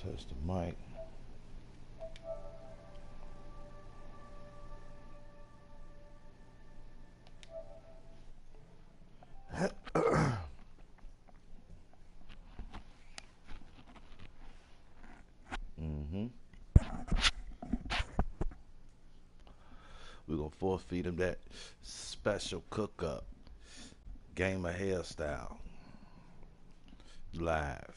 Touch the mic. We're gonna force feed him that special cook up. Gamer hairstyle. Live.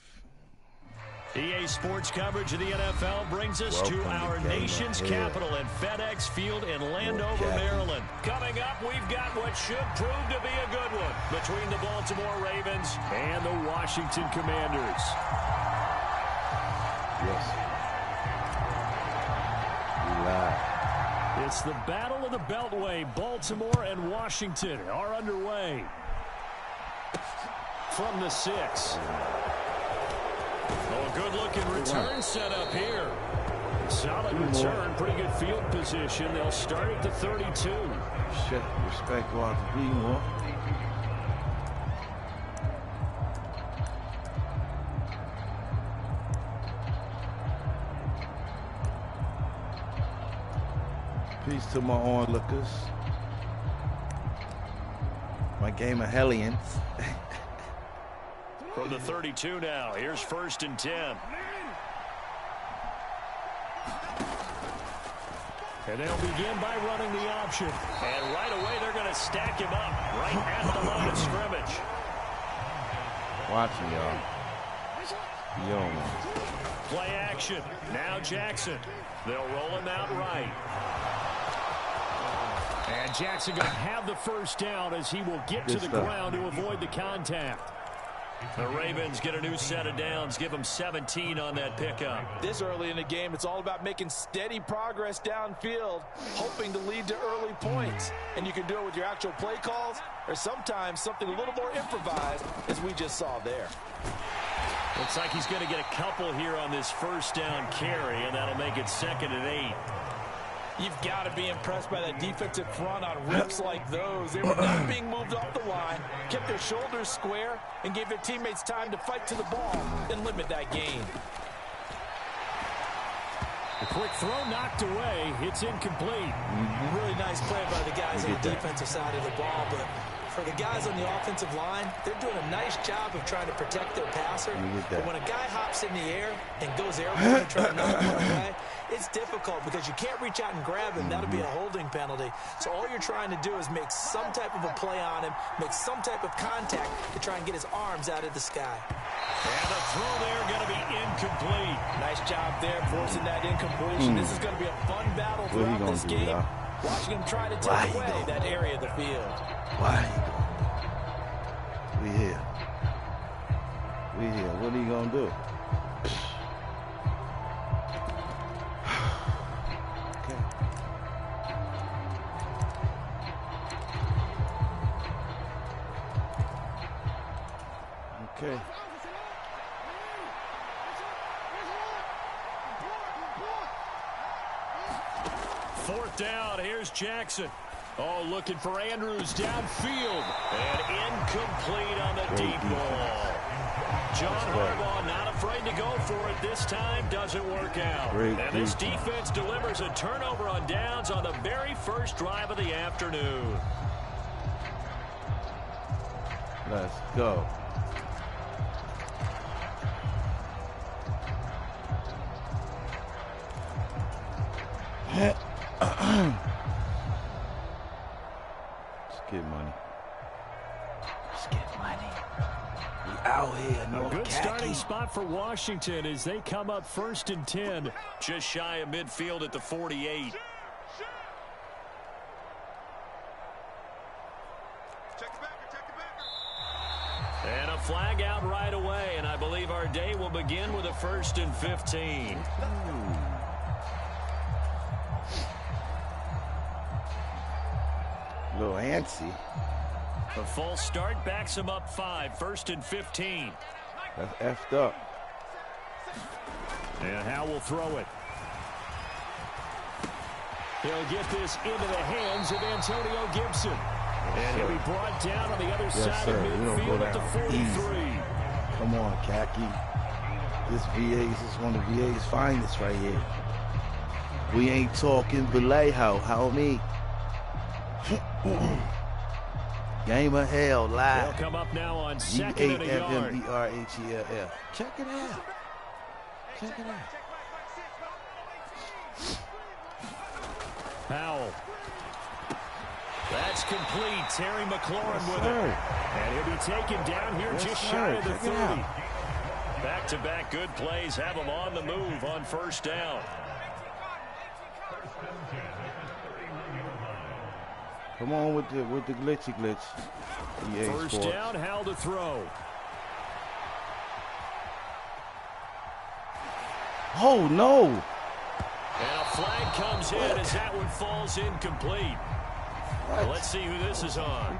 EA Sports coverage of the NFL brings us to our nation's capital at FedEx Field in Landover, Maryland. Coming up, we've got what should prove to be a good one between the Baltimore Ravens and the Washington Commanders. Yes. We live. It's the Battle of the Beltway. Baltimore and Washington are underway. From the 6. Oh, good-looking return set up here. Solid return, pretty good field position. They'll start at the 32. Shit, respect go out to B-more. Peace to my onlookers. My gamer hellions. From the 32 now, here's 1st and 10. And they'll begin by running the option. And right away, they're going to stack him up right at the line of scrimmage. Watching y'all. Yo. Play action. Now Jackson. They'll roll him out right. And Jackson going to have the first down as he will get to the ground to avoid the contact. The Ravens get a new set of downs, give them 17 on that pickup. This early in the game, it's all about making steady progress downfield, hoping to lead to early points. And you can do it with your actual play calls or sometimes something a little more improvised, as we just saw there. Looks like he's going to get a couple here on this first down carry, and that'll make it 2nd and 8. You've got to be impressed by that defensive front on rips like those. They were not being moved off the line, kept their shoulders square, and gave their teammates time to fight to the ball and limit that gain. The quick throw knocked away. It's incomplete. Really nice play by the guys on the defensive side of the ball, but for the guys on the offensive line, they're doing a nice job of trying to protect their passer. But when a guy hops in the air and goes airborne and tries to knock him away, it's difficult because you can't reach out and grab him. That'll be a holding penalty. So all you're trying to do is make some type of a play on him, make some type of contact to try and get his arms out of the sky. And the throw there going to be incomplete. Nice job there forcing that incompletion. This is going to be a fun battle throughout this game. Watching him try to take away that area of the field. Why he going? We here. We here. What are you going to do? Okay. Fourth down, here's Jackson. Oh, looking for Andrews downfield. And incomplete on the deep ball. John Harbaugh not afraid to go for it. This time doesn't work out. And this defense delivers a turnover on downs on the very first drive of the afternoon. Let's go. Let's get money. Let's get money. We out here. No, a good starting spot for Washington as they come up 1st and 10. Just shy of midfield at the 48. And a flag out right away, and I believe our day will begin with a 1st and 15. A little antsy. The false start backs him up 5, 1st and 15. That's effed up. And Howe will throw it. He'll get this into the hands of Antonio Gibson. And he'll be brought down on the other side of midfield at the 43. Come on, Khaki. This is one of VA's finest right here. We ain't talking Vallejo, homie. Game of Hell live. They'll come up now on second and a yard. GAMMERHELL. Check it out. Check it out. Powell. That's complete. Terry McLaurin with it. And he'll be taken down here just shy of the 30. Back-to-back good plays have him on the move on first down. Come on with the glitchy glitch. EA First Sports. down, Hal to throw. Oh, no. And a flag comes in as that one falls incomplete. Well, let's see who this is on.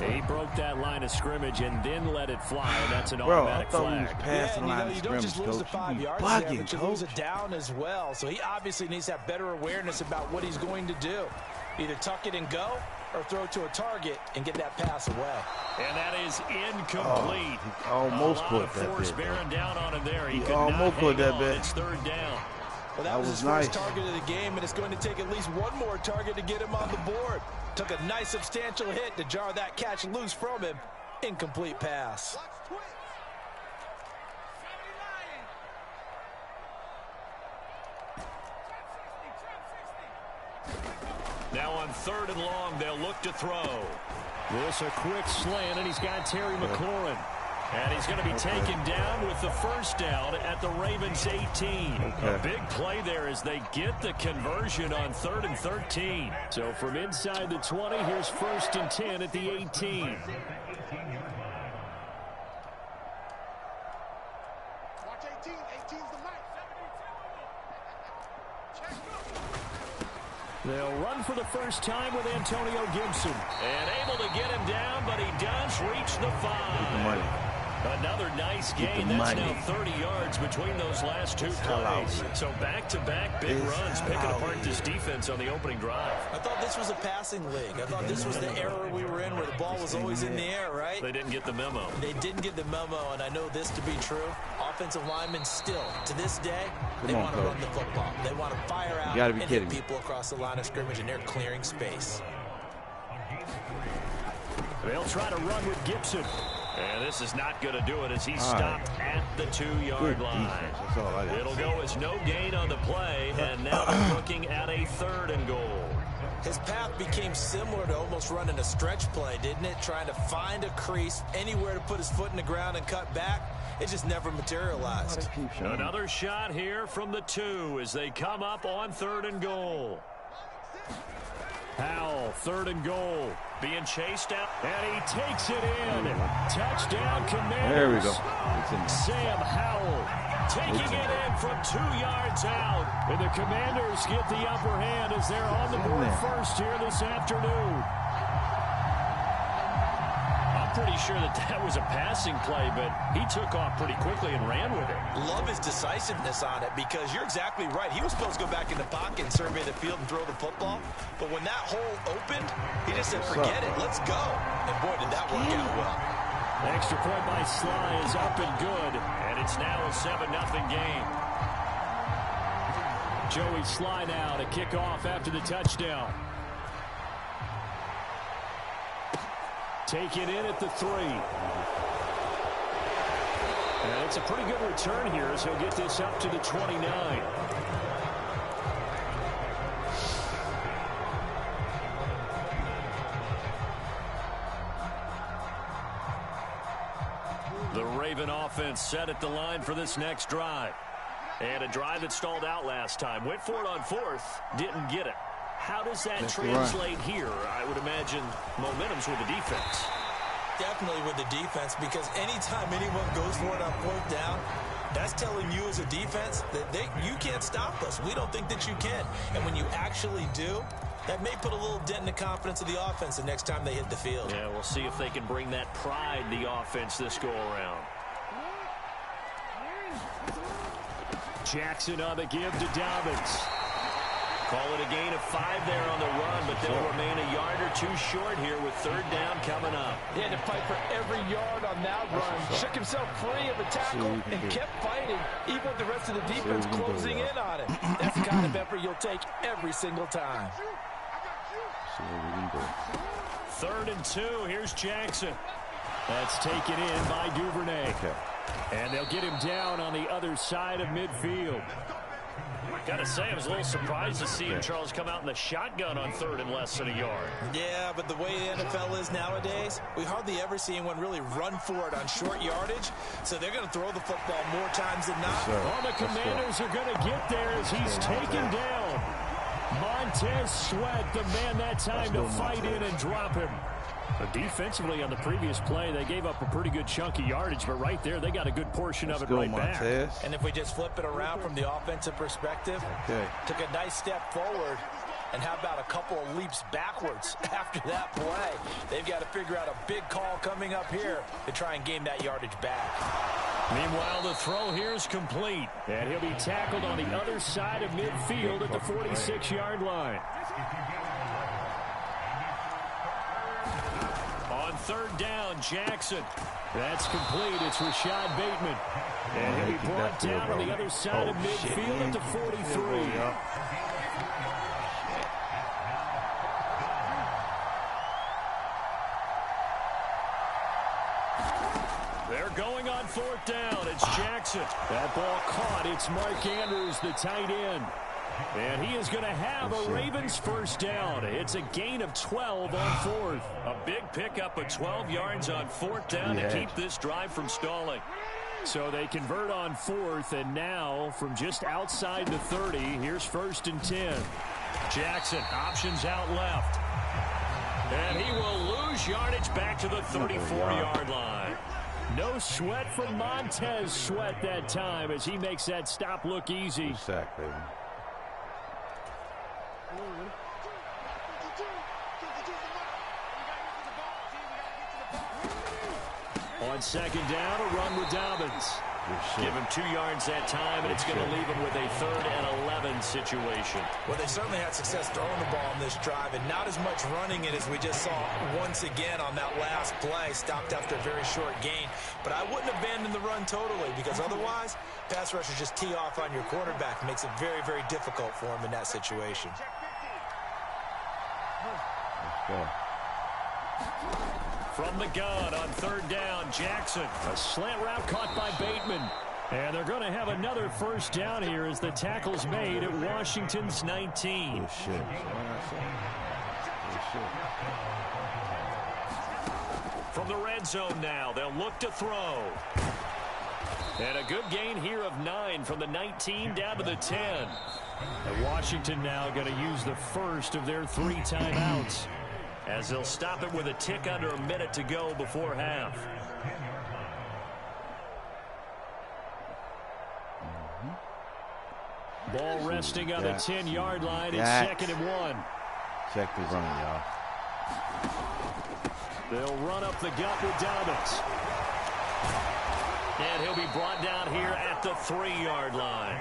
He broke that line of scrimmage and then let it fly, and that's an automatic flag. You don't just lose the 5 yards there, but you lose it down as well. So he obviously needs to have better awareness about what he's going to do. Either tuck it and go or throw it to a target and get that pass away. And that is incomplete. He almost put that force bit. bearing down on him there. He almost put that bit. It's third down. Well, that was his first target of the game, and it's going to take at least one more target to get him on the board. Took a nice substantial hit to jar that catch loose from him. Incomplete pass. Now on third and long, they'll look to throw. This a quick slant, and he's got Terry McLaurin. And he's going to be taken down with the first down at the Ravens 18. A big play there as they get the conversion on 3rd and 13. So from inside the 20, here's 1st and 10 at the 18. They'll run for the first time with Antonio Gibson. And able to get him down, but he does reach the 5. Another nice gain. That's now 30 yards between those last two plays. So back-to-back big runs, picking apart this defense on the opening drive. I thought this was a passing league. I thought this was the era we were in where the ball was always in the air, right? They didn't get the memo. They didn't get the memo, and I know this to be true. Offensive linemen still, to this day, they want to run the football. They want to fire out and hit people across the line of scrimmage, and they're clearing space. They'll try to run with Gibson. And this is not going to do it as he's stopped at the 2-yard line. It'll go as no gain on the play, and now they're looking at a 3rd and goal. His path became similar to almost running a stretch play, didn't it? Trying to find a crease, anywhere to put his foot in the ground and cut back. It just never materialized. Another shot here from the 2 as they come up on 3rd and goal. Powell, 3rd and goal. Being chased out, and he takes it in. Touchdown, Commanders. There we go. Sam Howell taking it in from 2 yards out. And the Commanders get the upper hand as they're on the board first here this afternoon. I'm pretty sure that was a passing play, but he took off pretty quickly and ran with it. Love his decisiveness on it because you're exactly right. He was supposed to go back in the pocket and survey the field and throw the football. But when that hole opened, he just said, forget it, let's go. And boy, did that work out well. Extra point by Sly is up and good, and it's now a 7-0 game. Joey Sly now to kick off after the touchdown. Take it in at the 3. And it's a pretty good return here as he'll get this up to the 29. The Raven offense set at the line for this next drive. And a drive that stalled out last time. Went for it on 4th, didn't get it. How does that translate here? I would imagine momentum's with the defense. Definitely with the defense, because anytime anyone goes for it on 4th down, that's telling you as a defense that you can't stop us. We don't think that you can. And when you actually do, that may put a little dent in the confidence of the offense the next time they hit the field. Yeah, we'll see if they can bring that pride in the offense this go-around. Jackson on the give to Dobbins. Call it a gain of 5 there on the run, but they'll remain a yard or 2 short here with 3rd down coming up. He had to fight for every yard on that run. Shook himself free of a tackle and kept fighting, even with the rest of the defense closing in on him. That's the kind of effort you'll take every single time. 3rd and 2. Here's Jackson. That's taken in by Duvernay. And they'll get him down on the other side of midfield. Got to say, I was a little surprised to see him, Charles, come out in the shotgun on 3rd and less than a yard. Yeah, but the way the NFL is nowadays, we hardly ever see anyone really run for it on short yardage. So they're going to throw the football more times than not. Well, the Commanders are going to get there as he's taken down. Montez Sweat, the man that time to fight in and drop him. But defensively on the previous play, they gave up a pretty good chunk of yardage, but right there, they got a good portion of it right back. And if we just flip it around from the offensive perspective, took a nice step forward, and how about a couple of leaps backwards after that play? They've got to figure out a big call coming up here to try and gain that yardage back. Meanwhile, the throw here is complete, and he'll be tackled on the other side of midfield at the 46-yard line. On 3rd down, Jackson. That's complete. It's Rashad Bateman. And he'll be brought down on the other side of midfield at the 43. They're going on 4th down. It's Jackson. That ball caught. It's Mark Andrews, the tight end. And he is going to have a Ravens 1st down. It's a gain of 12 on 4th. A big pickup of 12 yards on 4th down to keep this drive from stalling. So they convert on 4th, and now from just outside the 30, here's 1st and 10. Jackson, options out left. And he will lose yardage back to the 34-yard line. No sweat from Montez Sweat that time as he makes that stop look easy. Exactly. On 2nd down, a run with Dobbins. Give him 2 yards that time, and it's going to leave him with a 3rd and 11 situation. Well, they certainly had success throwing the ball on this drive, and not as much running it as we just saw once again on that last play. Stopped after a very short gain. But I wouldn't abandon the run totally, because otherwise, pass rushers just tee off on your quarterback. Makes it very, very difficult for him in that situation. From the gun on 3rd down, Jackson. A slant route caught by Bateman. And they're going to have another 1st down here as the tackle's made at Washington's 19. From the red zone now, they'll look to throw. And a good gain here of 9 from the 19 down to the 10. And Washington now going to use the first of their 3 timeouts, as they'll stop it with a tick under a minute to go before half. Ball resting on the 10-yard line. It's 2nd and 1. Check the run, y'all. They'll run up the gut with Dobbins. And he'll be brought down here at the 3-yard line.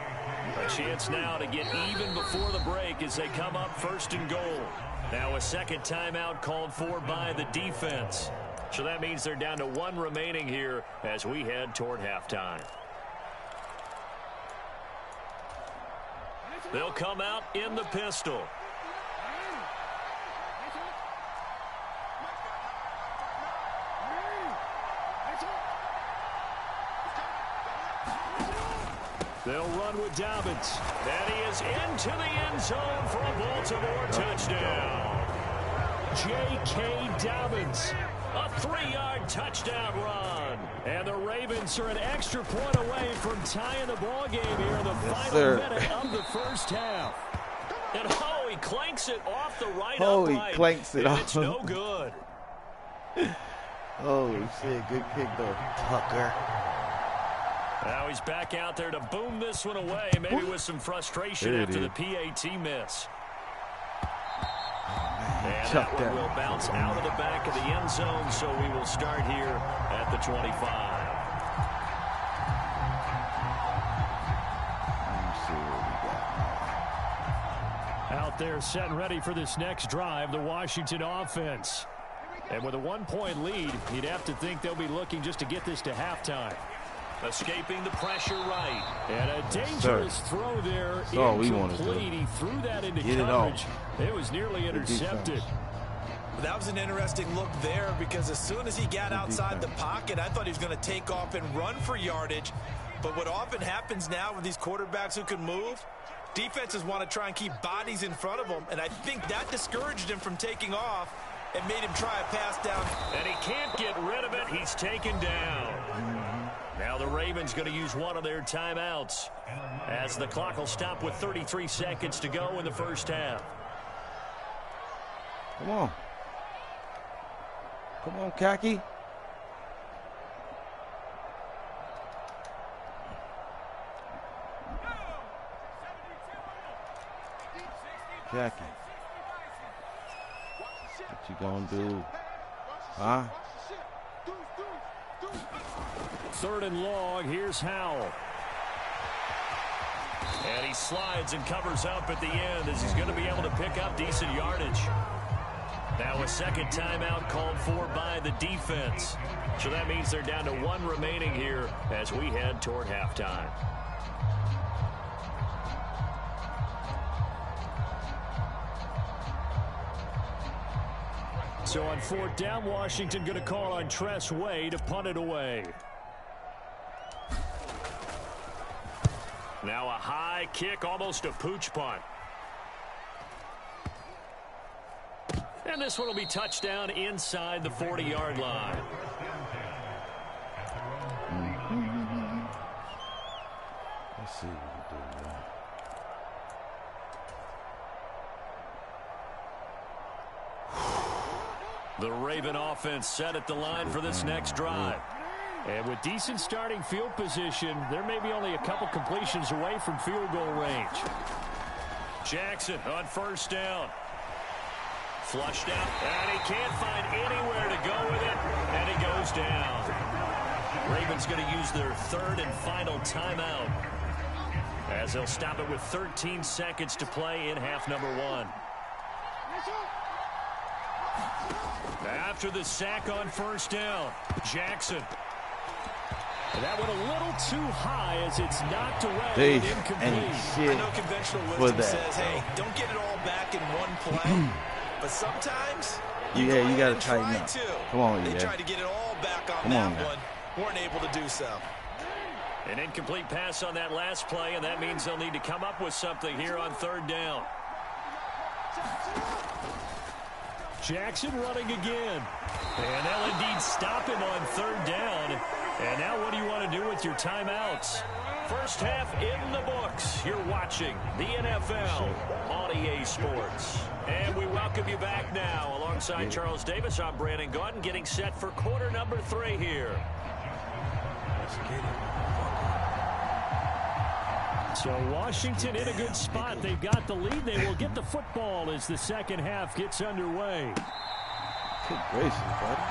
A chance now to get even before the break as they come up 1st and goal. Now a 2nd timeout called for by the defense. So that means they're down to 1 remaining here as we head toward halftime. They'll come out in the pistol. They'll run with Dobbins. And he is into the end zone for a Baltimore touchdown. J.K. Dobbins, a 3-yard touchdown run. And the Ravens are an extra point away from tying the ball game here in the final minute of the 1st half. And he clanks it off the right upright. He clanks it off. It's no good. Holy shit, good kick though, Tucker. Now he's back out there to boom this one away, maybe with some frustration after the PAT miss. And that one will bounce out of the back of the end zone, so we will start here at the 25. out there set and ready for this next drive, the Washington offense. And with a 1-point lead, you'd have to think they'll be looking just to get this to halftime. Escaping the pressure right. And a dangerous throw there. Incomplete. He threw that into coverage. It was nearly intercepted. That was an interesting look there because as soon as he got outside the pocket, I thought he was going to take off and run for yardage. But what often happens now with these quarterbacks who can move, defenses want to try and keep bodies in front of them, and I think that discouraged him from taking off and made him try a pass down. And he can't get rid of it. He's taken down. Now the Ravens going to use one of their timeouts as the clock will stop with 33 seconds to go in the first half. Come on. Come on, Khaki. Khaki. What you gonna do? Huh? 3rd and long. Here's Howell. And he slides and covers up at the end as he's going to be able to pick up decent yardage. Now a second timeout called for by the defense. So that means they're down to 1 remaining here as we head toward halftime. So on 4th down, Washington going to call on Tress Way to punt it away. Now a high kick, almost a pooch punt. And this one will be touchdown inside the 40-yard line. Let's see what we do now. The Raven offense set at the line for this next drive. And with decent starting field position, there may be only a couple completions away from field goal range. Jackson on 1st down. Flushed out, and he can't find anywhere to go with it, and he goes down. Ravens going to use their 3rd and final timeout as they'll stop it with 13 seconds to play in half number 1. After the sack on 1st down, Jackson. That went a little too high as it's knocked away and incomplete. I know conventional wisdom says, hey, don't get it all back in one play. But sometimes you got to tighten up. Come on, They tried to get it all back on that one. Weren't able to do so. An incomplete pass on that last play, and that means they'll need to come up with something here on 3rd down. Jackson running again. And they'll indeed stop him on 3rd down. And now what do you want to do with your timeouts? First half in the books. You're watching the NFL on EA Sports. And we welcome you back now. Alongside Charles Davis, I'm Brandon Gordon, getting set for quarter number 3 here. Let's get it. So Washington in a good spot. They've got the lead. They will get the football as the second half gets underway. Good gracious, buddy.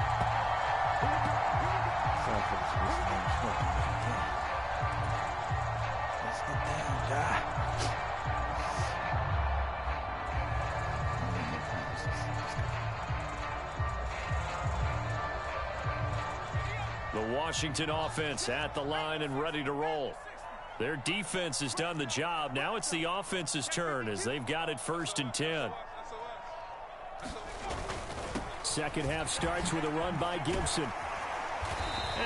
Let's get down, guy. The Washington offense at the line and ready to roll. Their defense has done the job. Now it's the offense's turn as they've got it 1st and 10. Second half starts with a run by Gibson.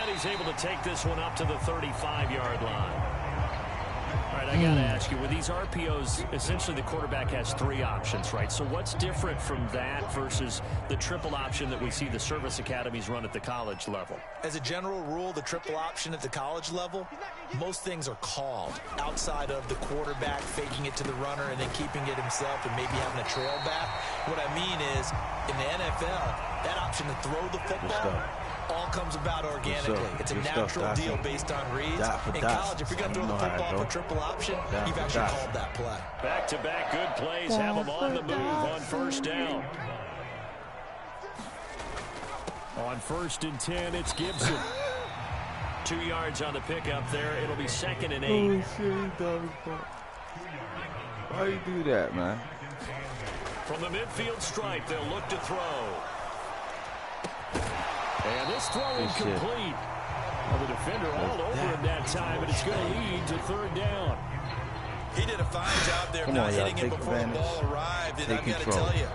And he's able to take this one up to the 35-yard line. All right, I got to ask you, with these RPOs, essentially the quarterback has 3 options, right? So what's different from that versus the triple option that we see the service academies run at the college level? As a general rule, the triple option at the college level, most things are called outside of the quarterback faking it to the runner and then keeping it himself and maybe having a trail back. What I mean is, in the NFL, that option to throw the football all comes about organically. It's a natural deal based on reads. In college, if you're going to throw the football for triple option, you've actually called that play. Back-to-back good plays have them on the move on 1st down. On 1st and 10, it's Gibson. 2 yards on the pickup there. It'll be 2nd and 8. Holy shit, why you do that, man? From the midfield stripe, they'll look to throw. And this throw incomplete. Well, the defender all over him that time, and it's going to lead to third down. He did a fine job there not hitting him before the ball arrived, and I've got to tell you,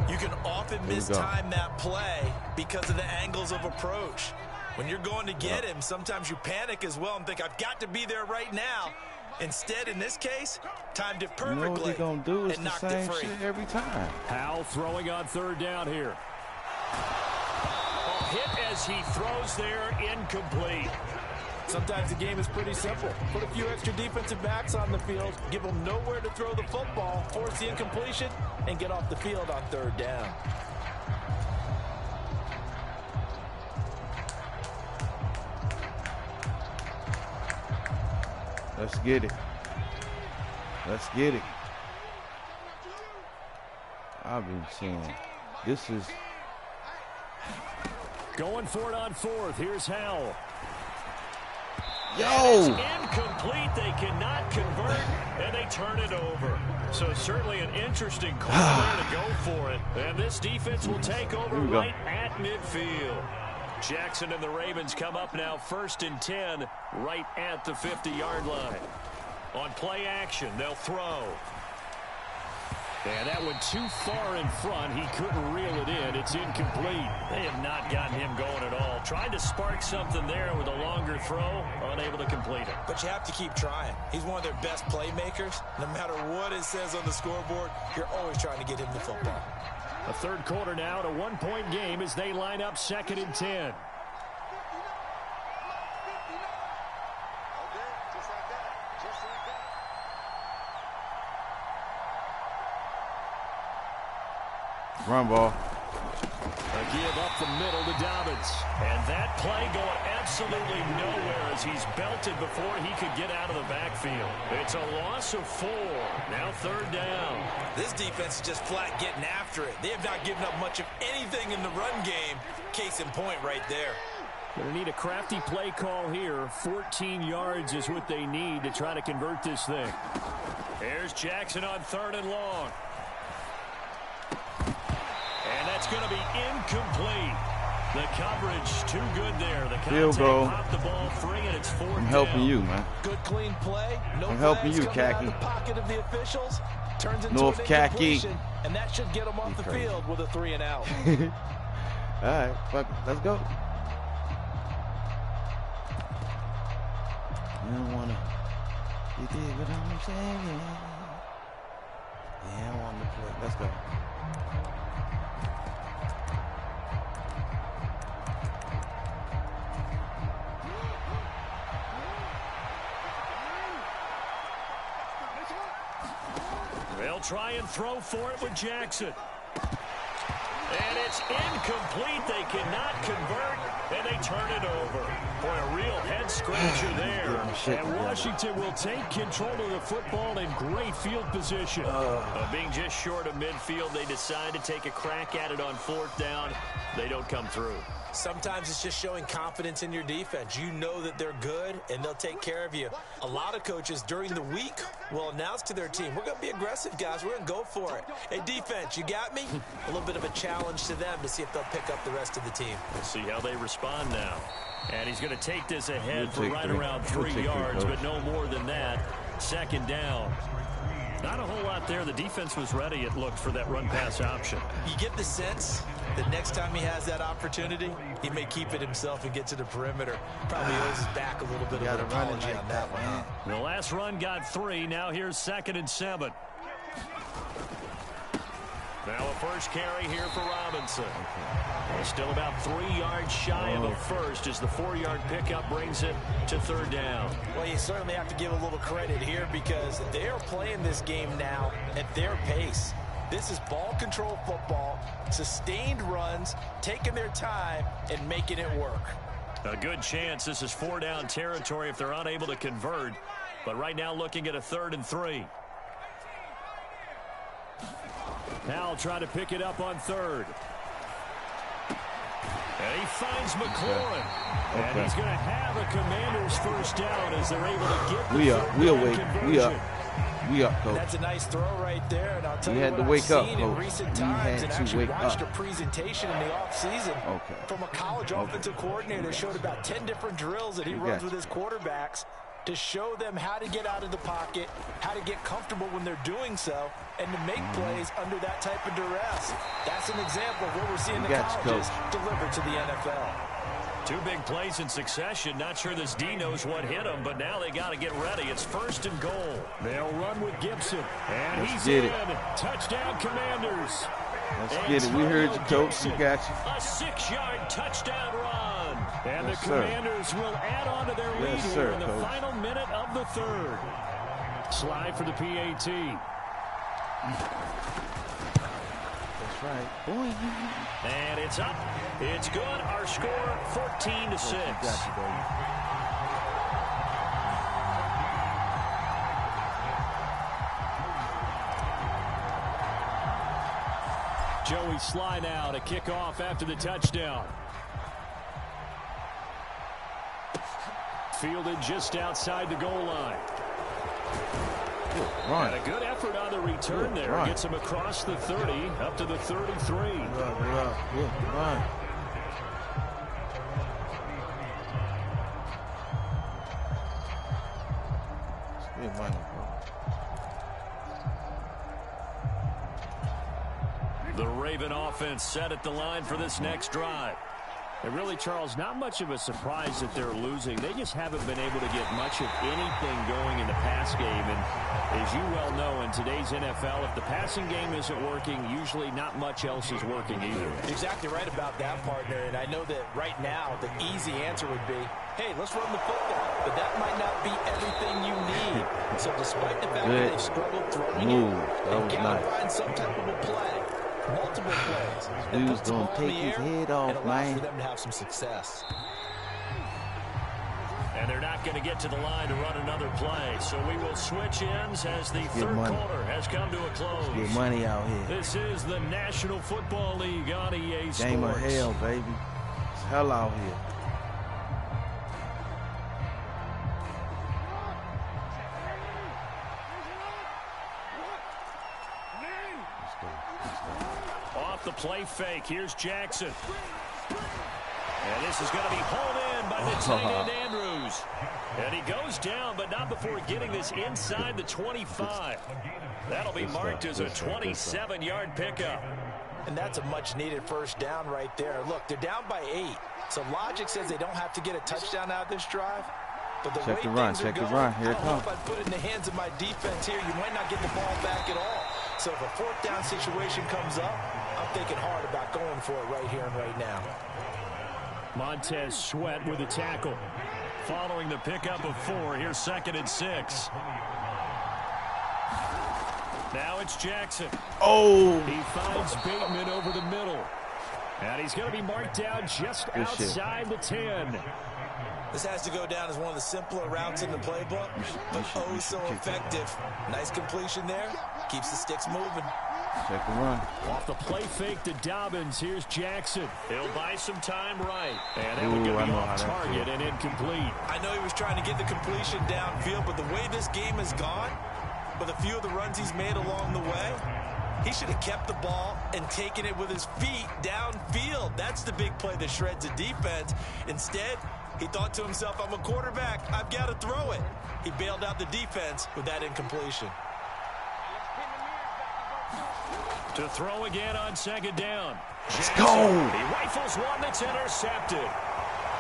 you can often mistime that play because of the angles of approach. When you're going to get him, sometimes you panic as well and think, I've got to be there right now. Instead, in this case, timed it perfectly. You know what they're going to do is the same shit every time. Howell throwing on third down here. Hit as he throws there, incomplete. Sometimes the game is pretty simple. Put a few extra defensive backs on the field, give them nowhere to throw the football, force the incompletion, and get off the field on third down. Let's get it. Let's get it. I've been saying, this is... Going for it on fourth. Here's Howell. Yo! Incomplete. They cannot convert, and they turn it over. So certainly an interesting call there to go for it. And this defense will take over right at midfield. Jackson and the Ravens come up now 1st and 10 right at the 50-yard line. On play action, they'll throw. And that went too far in front. He couldn't reel it in. It's incomplete. They have not gotten him going at all. Tried to spark something there with a longer throw. Unable to complete it. But you have to keep trying. He's one of their best playmakers. No matter what it says on the scoreboard, you're always trying to get him the football. A third quarter now, a one-point game as they line up 2nd and 10. Run ball. A give up the middle to Dobbins. And that play going absolutely nowhere as he's belted before he could get out of the backfield. It's a loss of 4. Now 3rd down. This defense is just flat getting after it. They have not given up much of anything in the run game. Case in point right there. Going to need a crafty play call here. 14 yards is what they need to try to convert this thing. Here's Jackson on 3rd and long. And that's going to be incomplete. The coverage too good there. The field goal. Popped the ball free, and it's 4th I'm helping down. you, man. Good clean play. No I'm helping you, Khaki. Pocket of the officials. Turns into North Khaki. And that should get them off the field with a 3 and out. All right, fuck, let's go. You don't want to. You did what I'm saying. Yeah, I want to play. Let's go. They'll try and throw for it with Jackson. And it's incomplete. They cannot convert, and they turn it over. Boy, a real head-scratcher there. And Washington will take control of the football in great field position. Being just short of midfield, they decide to take a crack at it on 4th down. They don't come through. Sometimes it's just showing confidence in your defense. You know that they're good, and they'll take care of you. A lot of coaches during the week will announce to their team, we're going to be aggressive, guys. We're going to go for it. Hey, defense, you got me? A little bit of a challenge to them to see if they'll pick up the rest of the team. We'll see how they respond now. And he's going to take this ahead for right around 3 yards, but no more than that. 2nd down. Not a whole lot there. The defense was ready, it looked, for that run-pass option. You get the sense that next time he has that opportunity, he may keep it himself and get to the perimeter. Probably owes his back a little bit of an apology on that one. The last run got 3. Now here's 2nd and 7. Now a first carry here for Robinson. Well, still about 3 yards shy of a first as the 4-yard pickup brings it to 3rd down. Well, you certainly have to give a little credit here because they are playing this game now at their pace. This is ball control football, sustained runs, taking their time and making it work. A good chance this is 4-down territory if they're unable to convert. But right now looking at a 3rd and 3. Howell trying to pick it up on 3rd. And he finds McLaurin. Okay. And he's going to have a Commander's first down as they're able to get the we awake. We up. We up, coach. That's a nice throw right there. And I'll tell you you had what to wake I've up, seen coach. in recent You times, had and to actually wake watched up. a presentation in the offseason from a college offensive coordinator. Showed about 10 different drills that he runs with his quarterbacks to show them how to get out of the pocket, how to get comfortable when they're doing so, and to make plays under that type of duress. That's an example of what we're seeing the colleges deliver to the NFL. 2 big plays in succession. Not sure this D knows what hit him, but now they got to get ready. It's 1st and goal. They'll run with Gibson, and he's in. Touchdown, Commanders. Let's get it. We heard you, coach. We got you. A 6-yard touchdown run. And the Commanders will add on to their lead here in the final minute of the 3rd. Slide for the PAT. That's right. Boy. And it's up. It's good. Our score 14-6. Got you, baby. Joey Sly now to kick off after the touchdown. Fielded just outside the goal line. Run. And a good effort on the return there. Run. Gets him across the 30, up to the 33. Run. Good money, bro. The Raven offense set at the line for this next drive. And really, Charles, not much of a surprise that they're losing. They just haven't been able to get much of anything going in the pass game. And as you well know, in today's NFL, if the passing game isn't working, usually not much else is working either. You're exactly right about that, partner. And I know that right now the easy answer would be, hey, let's run the football. But that might not be everything you need. So despite the fact that they've struggled throwing it, they've got to find some type of a play. Multiple plays. He was going to take his head off, man. For them to have some success. And they're not going to get to the line to run another play. So we will switch ends as the 3rd quarter has come to a close. Get money out here. This is the National Football League on EA Sports. Game of hell, baby. It's hell out here. Off the play fake, here's Jackson. And this is going to be hauled in by the tight end Andrews. And he goes down, but not before getting this inside the 25. That'll be marked as a 27-yard pickup. And that's a much-needed first down right there. Look, they're down by 8. So logic says they don't have to get a touchdown out of this drive. But the check the run, check the run. Here it comes. If I put it in the hands of my defense here, you might not get the ball back at all. So if a 4th down situation comes up, I'm thinking hard about going for it right here and right now. Montez Sweat with a tackle. Following the pickup of 4, here's 2nd and 6. Now it's Jackson. Oh! He finds Bateman over the middle. And he's going to be marked down just outside the 10. This has to go down as one of the simpler routes in the playbook, but oh so effective. Nice completion there. Keeps the sticks moving. Check the run. Off the play fake to Dobbins. Here's Jackson. He'll buy some time right. And that would get him off target and incomplete. I know he was trying to get the completion downfield, but the way this game has gone, with a few of the runs he's made along the way, he should have kept the ball and taken it with his feet downfield. That's the big play that shreds a defense. Instead, he thought to himself, I'm a quarterback. I've got to throw it. He bailed out the defense with that incompletion. To throw again on 2nd down. Let's go. He rifles one that's intercepted.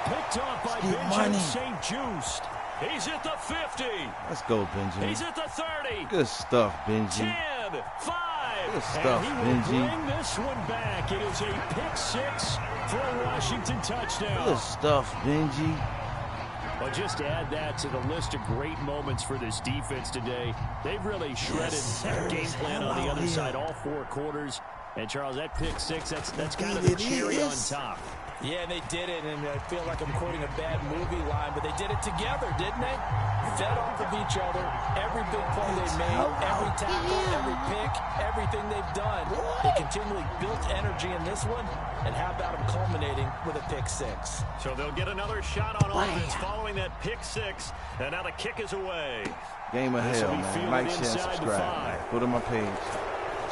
Picked off by Benjamin St. Just. He's at the 50. Let's go, Benji. He's at the 30. Good stuff, Benji. 10, 5. Good stuff, and he will Benji. bring this one back. It is a pick 6 for a Washington touchdown. Good stuff, Benji. Well, just add that to the list of great moments for this defense today. They've really shredded that game plan on the other side all 4 quarters. And, Charles, that pick 6, that's kind of the cherry on top. Yeah, they did it, and I feel like I'm quoting a bad movie line, but they did it together, didn't they? Fed off of each other, every big play they made, every tackle, every pick, everything they've done. They continually built energy in this one, and how about him culminating with a pick six? So they'll get another shot on offense following that pick six, and now the kick is away. Game of hell, man. Like, share, subscribe. Go to my page.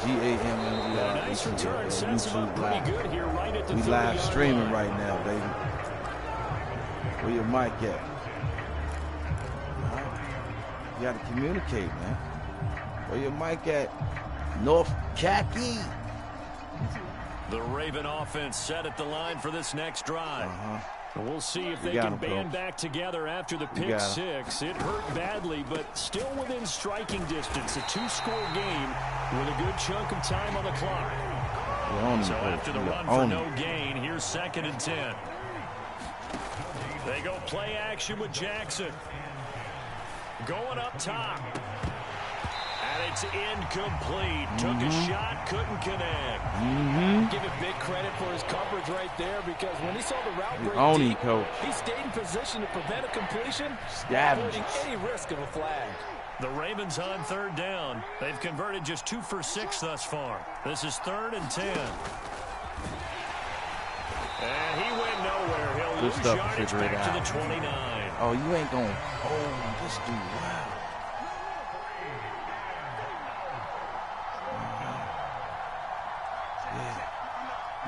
GAMMER. YouTube live. We live streaming right now, baby. Where your mic at? You gotta communicate, man. Where your mic at? North Khaki. The Raven offense set at the line for this next drive. We'll see if they can band back together after the pick six. It hurt badly, but still within striking distance. A two-score game with a good chunk of time on the clock. So after the run for no gain, here's 2nd and 10. They go play action with Jackson. Going up top. And it's incomplete. Took a shot, couldn't connect. Give it big credit for his coverage right there, because when he saw the route break deep, he stayed in position to prevent a completion, avoiding any risk of a flag. The Ravens on 3rd down. They've converted just 2 for 6 thus far. This is 3rd and 10. And he went nowhere. He'll lose yardage back to the 29. Oh, you ain't going. Oh, this dude, wow.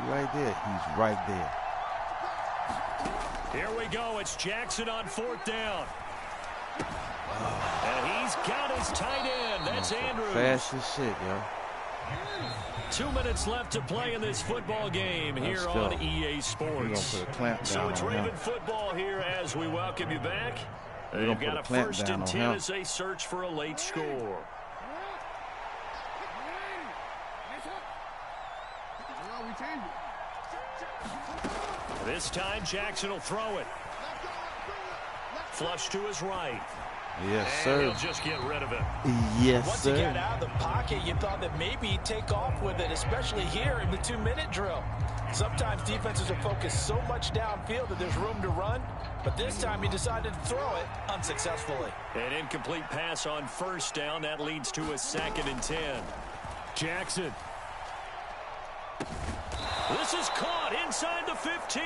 Right there. He's right there. Here we go. It's Jackson on 4th down. And he's got his tight end. That's Andrews. Fast as shit, yo. 2 minutes left to play in this football game here on EA Sports. Put a clamp down so it's Raven football here as we welcome you back. They've got a 1st and 10 as they search for a late score. This time Jackson will throw it. Flush to his right. Yes, sir. He'll just get rid of it. Yes, Once sir. he got out of the pocket, you thought that maybe he'd take off with it, especially here in the 2-minute drill. Sometimes defenses are focused so much downfield that there's room to run, but this time he decided to throw it unsuccessfully. An incomplete pass on 1st down. That leads to a 2nd and 10. Jackson. This is caught inside the 15.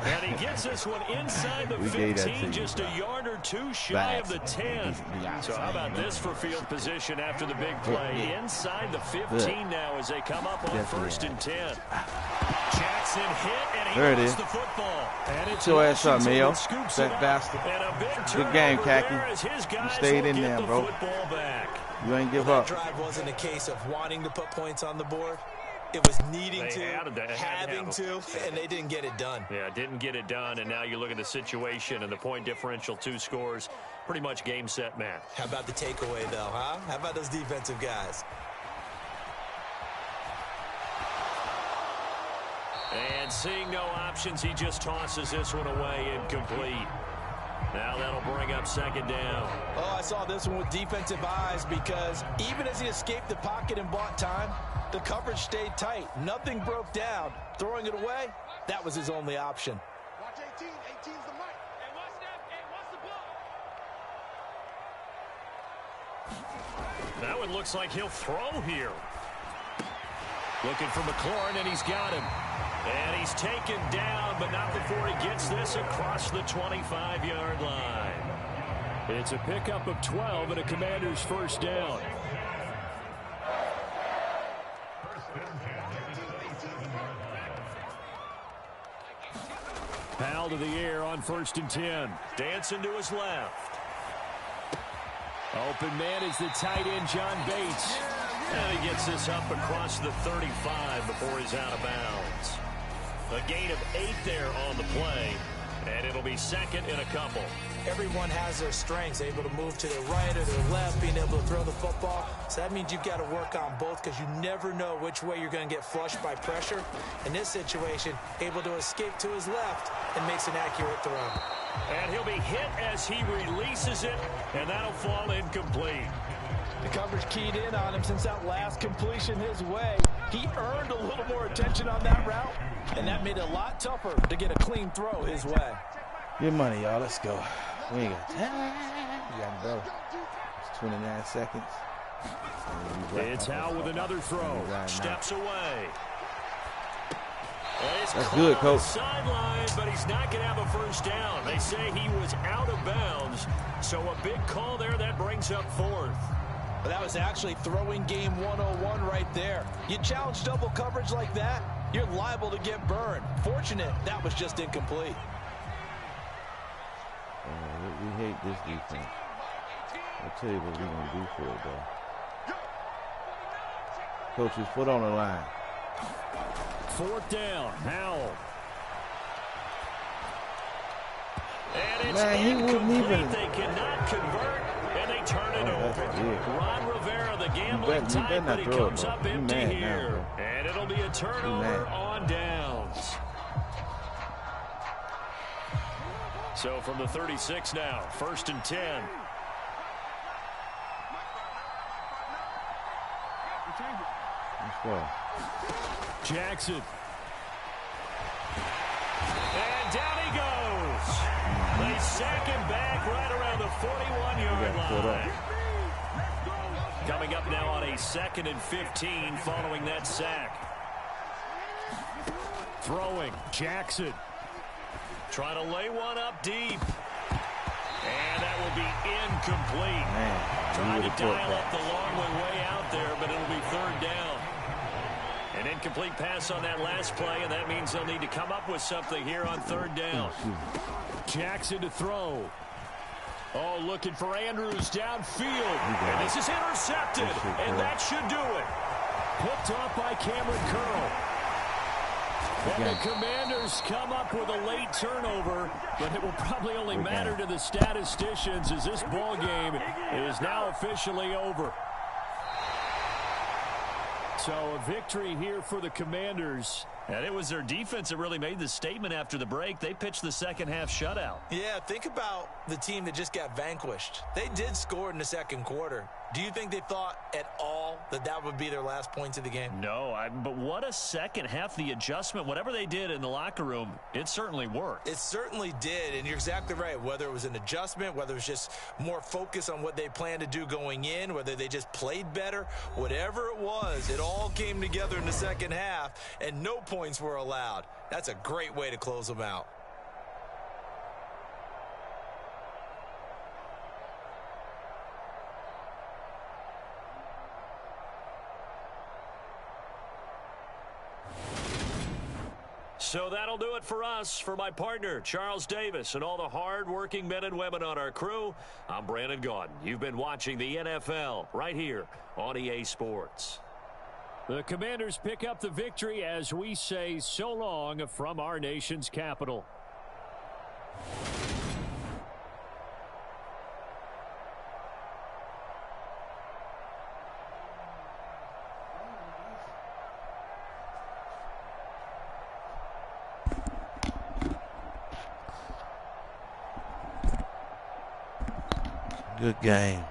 And he gets this one inside the 15, just a yard or two shy of the 10. So how about this for field position after the big play? Inside the 15 now as they come up on 1st and 10. Jackson hit, and he lost the football. And it's your ass up, Mayo. That bastard. Good game, Khaki. You stayed in there, bro. You ain't give up. That drive wasn't a case of wanting to put points on the board. It was needing to, having to, and they didn't get it done. Yeah, didn't get it done, and now you look at the situation and the point differential, 2 scores, pretty much game, set, match. How about the takeaway, though, huh? How about those defensive guys? And seeing no options, he just tosses this one away, incomplete. Now that'll bring up 2nd down. Oh, I saw this one with defensive eyes, because even as he escaped the pocket and bought time, the coverage stayed tight. Nothing broke down. Throwing it away, that was his only option. Watch 18. 18's the mic. Hey, watch that. Hey, watch the ball. That one looks like he'll throw here. Looking for McLaurin, and he's got him. And he's taken down, but not before he gets this across the 25-yard line. It's a pickup of 12 and a Commander's 1st down. Powell to the air on 1st and 10. Dancing to his left. Open man is the tight end, John Bates. And he gets this up across the 35 before he's out of bounds. A gain of 8 there on the play, and it'll be 2nd and a couple. Everyone has their strengths, able to move to their right or their left, being able to throw the football. So that means you've got to work on both, because you never know which way you're going to get flushed by pressure. In this situation, able to escape to his left and makes an accurate throw. And he'll be hit as he releases it, and that'll fall incomplete. The coverage keyed in on him since that last completion his way. He earned a little more attention on that route, and that made it a lot tougher to get a clean throw his way. Good money, y'all. Let's go. We ain't got time. We got to go. It's 29 seconds. It's Howe with another throw. Steps away. That's good, Coach. Sideline, but he's not going to have a first down. They say he was out of bounds. So a big call there that brings up fourth. Well, that was actually throwing game 101 right there. You challenge double coverage like that, you're liable to get burned. Fortunate that was just incomplete. We hate this defense. I'll tell you what we're going to do for it, though. Coach, his foot on the line. Fourth down, Howell. And it's he wouldn't even. They cannot convert, and they turn it over. Ron Rivera, the gambling type, but he comes up empty here. And it'll be a turnover on downs. So from the 36 now, 1st and 10. Let's go. Jackson. And down he goes. They sack him back right around the 41-yard line. Coming up now on a 2nd and 15 following that sack. Throwing, Jackson. Trying to lay one up deep. And that will be incomplete. Trying to dial up the long way out there, but it'll be 3rd down. An incomplete pass on that last play, and that means they'll need to come up with something here on 3rd down. Jackson to throw. Oh, looking for Andrews downfield. And this is intercepted, and that should do it. Picked off by Cameron Curl. And the Commanders come up with a late turnover, but it will probably only matter to the statisticians as this ball game is now officially over. So a victory here for the Commanders. And it was their defense that really made the statement after the break. They pitched the second half shutout. Yeah, think about the team that just got vanquished. They did score in the 2nd quarter. Do you think they thought at all that that would be their last points of the game? No, but what a second half. The adjustment, whatever they did in the locker room, it certainly worked. It certainly did, and you're exactly right. Whether it was an adjustment, whether it was just more focus on what they planned to do going in, whether they just played better, whatever it was, it all came together in the second half, and no points were allowed. That's a great way to close them out. So that'll do it for us. For my partner, Charles Davis, and all the hard-working men and women on our crew, I'm Brandon Gaudin. You've been watching the NFL right here on EA Sports. The Commanders pick up the victory as we say so long from our nation's capital. Good game.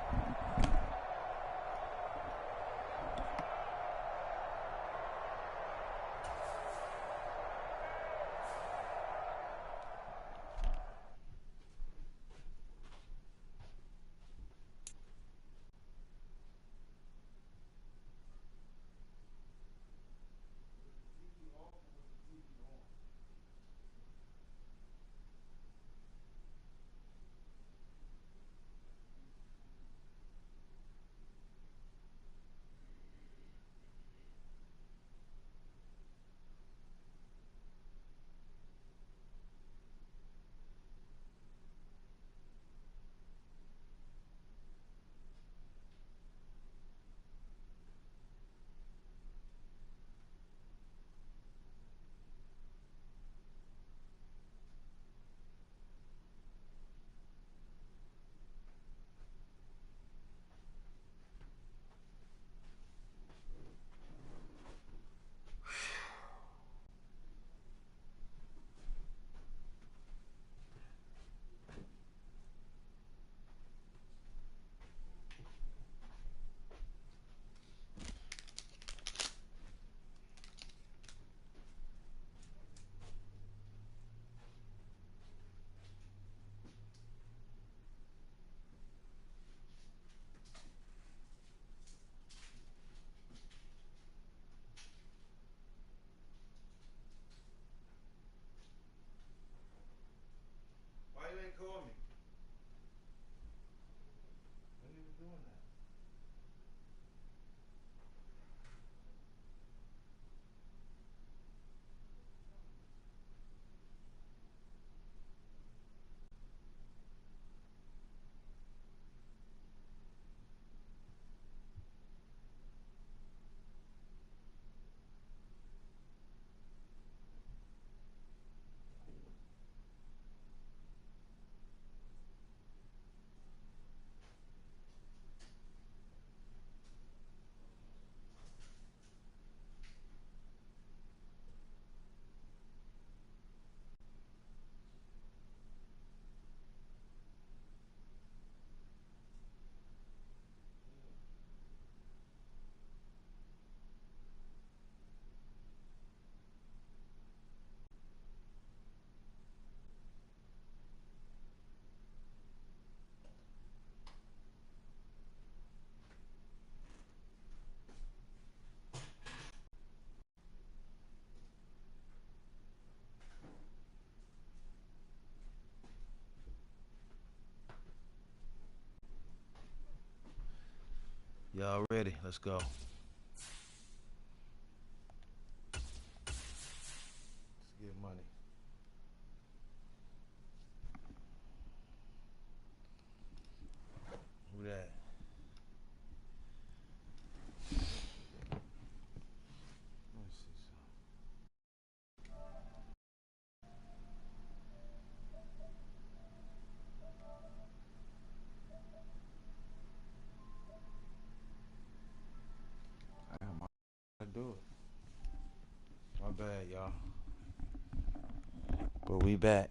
Y'all ready? Let's go. Let's get money. Who that? Let me see something. I do it. My bad, y'all. But we back.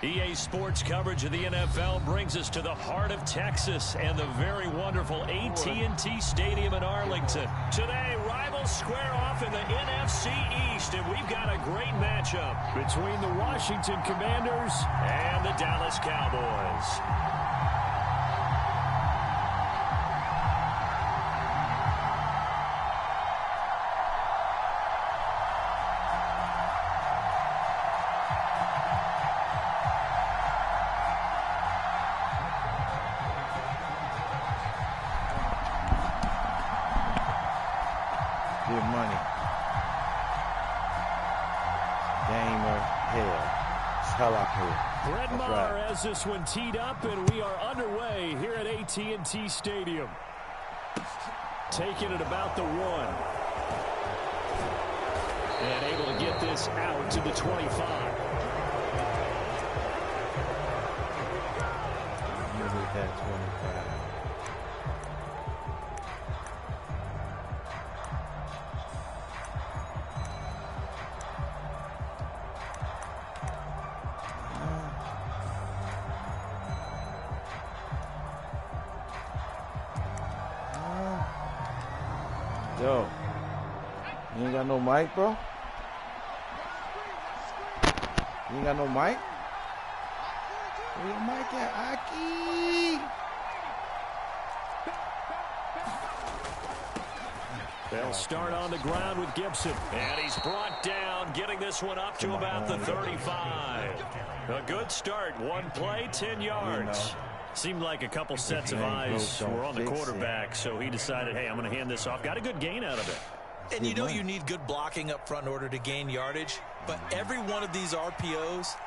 EA Sports coverage of the NFL brings us to the heart of Texas and the very wonderful AT&T Stadium in Arlington. Today, rivals square off in the NFC East, and we've got a great matchup between the Washington Commanders and the Dallas Cowboys. Good money. Gamer hell. It's hell out here. Brett Maher has this one teed up, and we are underway here at AT&T Stadium. Taking it about the 1. And able to get this out to the 25. You hit that 25. Yo, you ain't got no mic, bro? You ain't got no mic? Where your mic at, Aki? They'll start on the ground with Gibson. And he's brought down, getting this one up to about the 35. A good start. One play, 10 yards. Seemed like a couple sets of eyes were on the quarterback, so he decided, hey, I'm going to hand this off. Got a good gain out of it. And you know you need good blocking up front in order to gain yardage, but every one of these RPOs,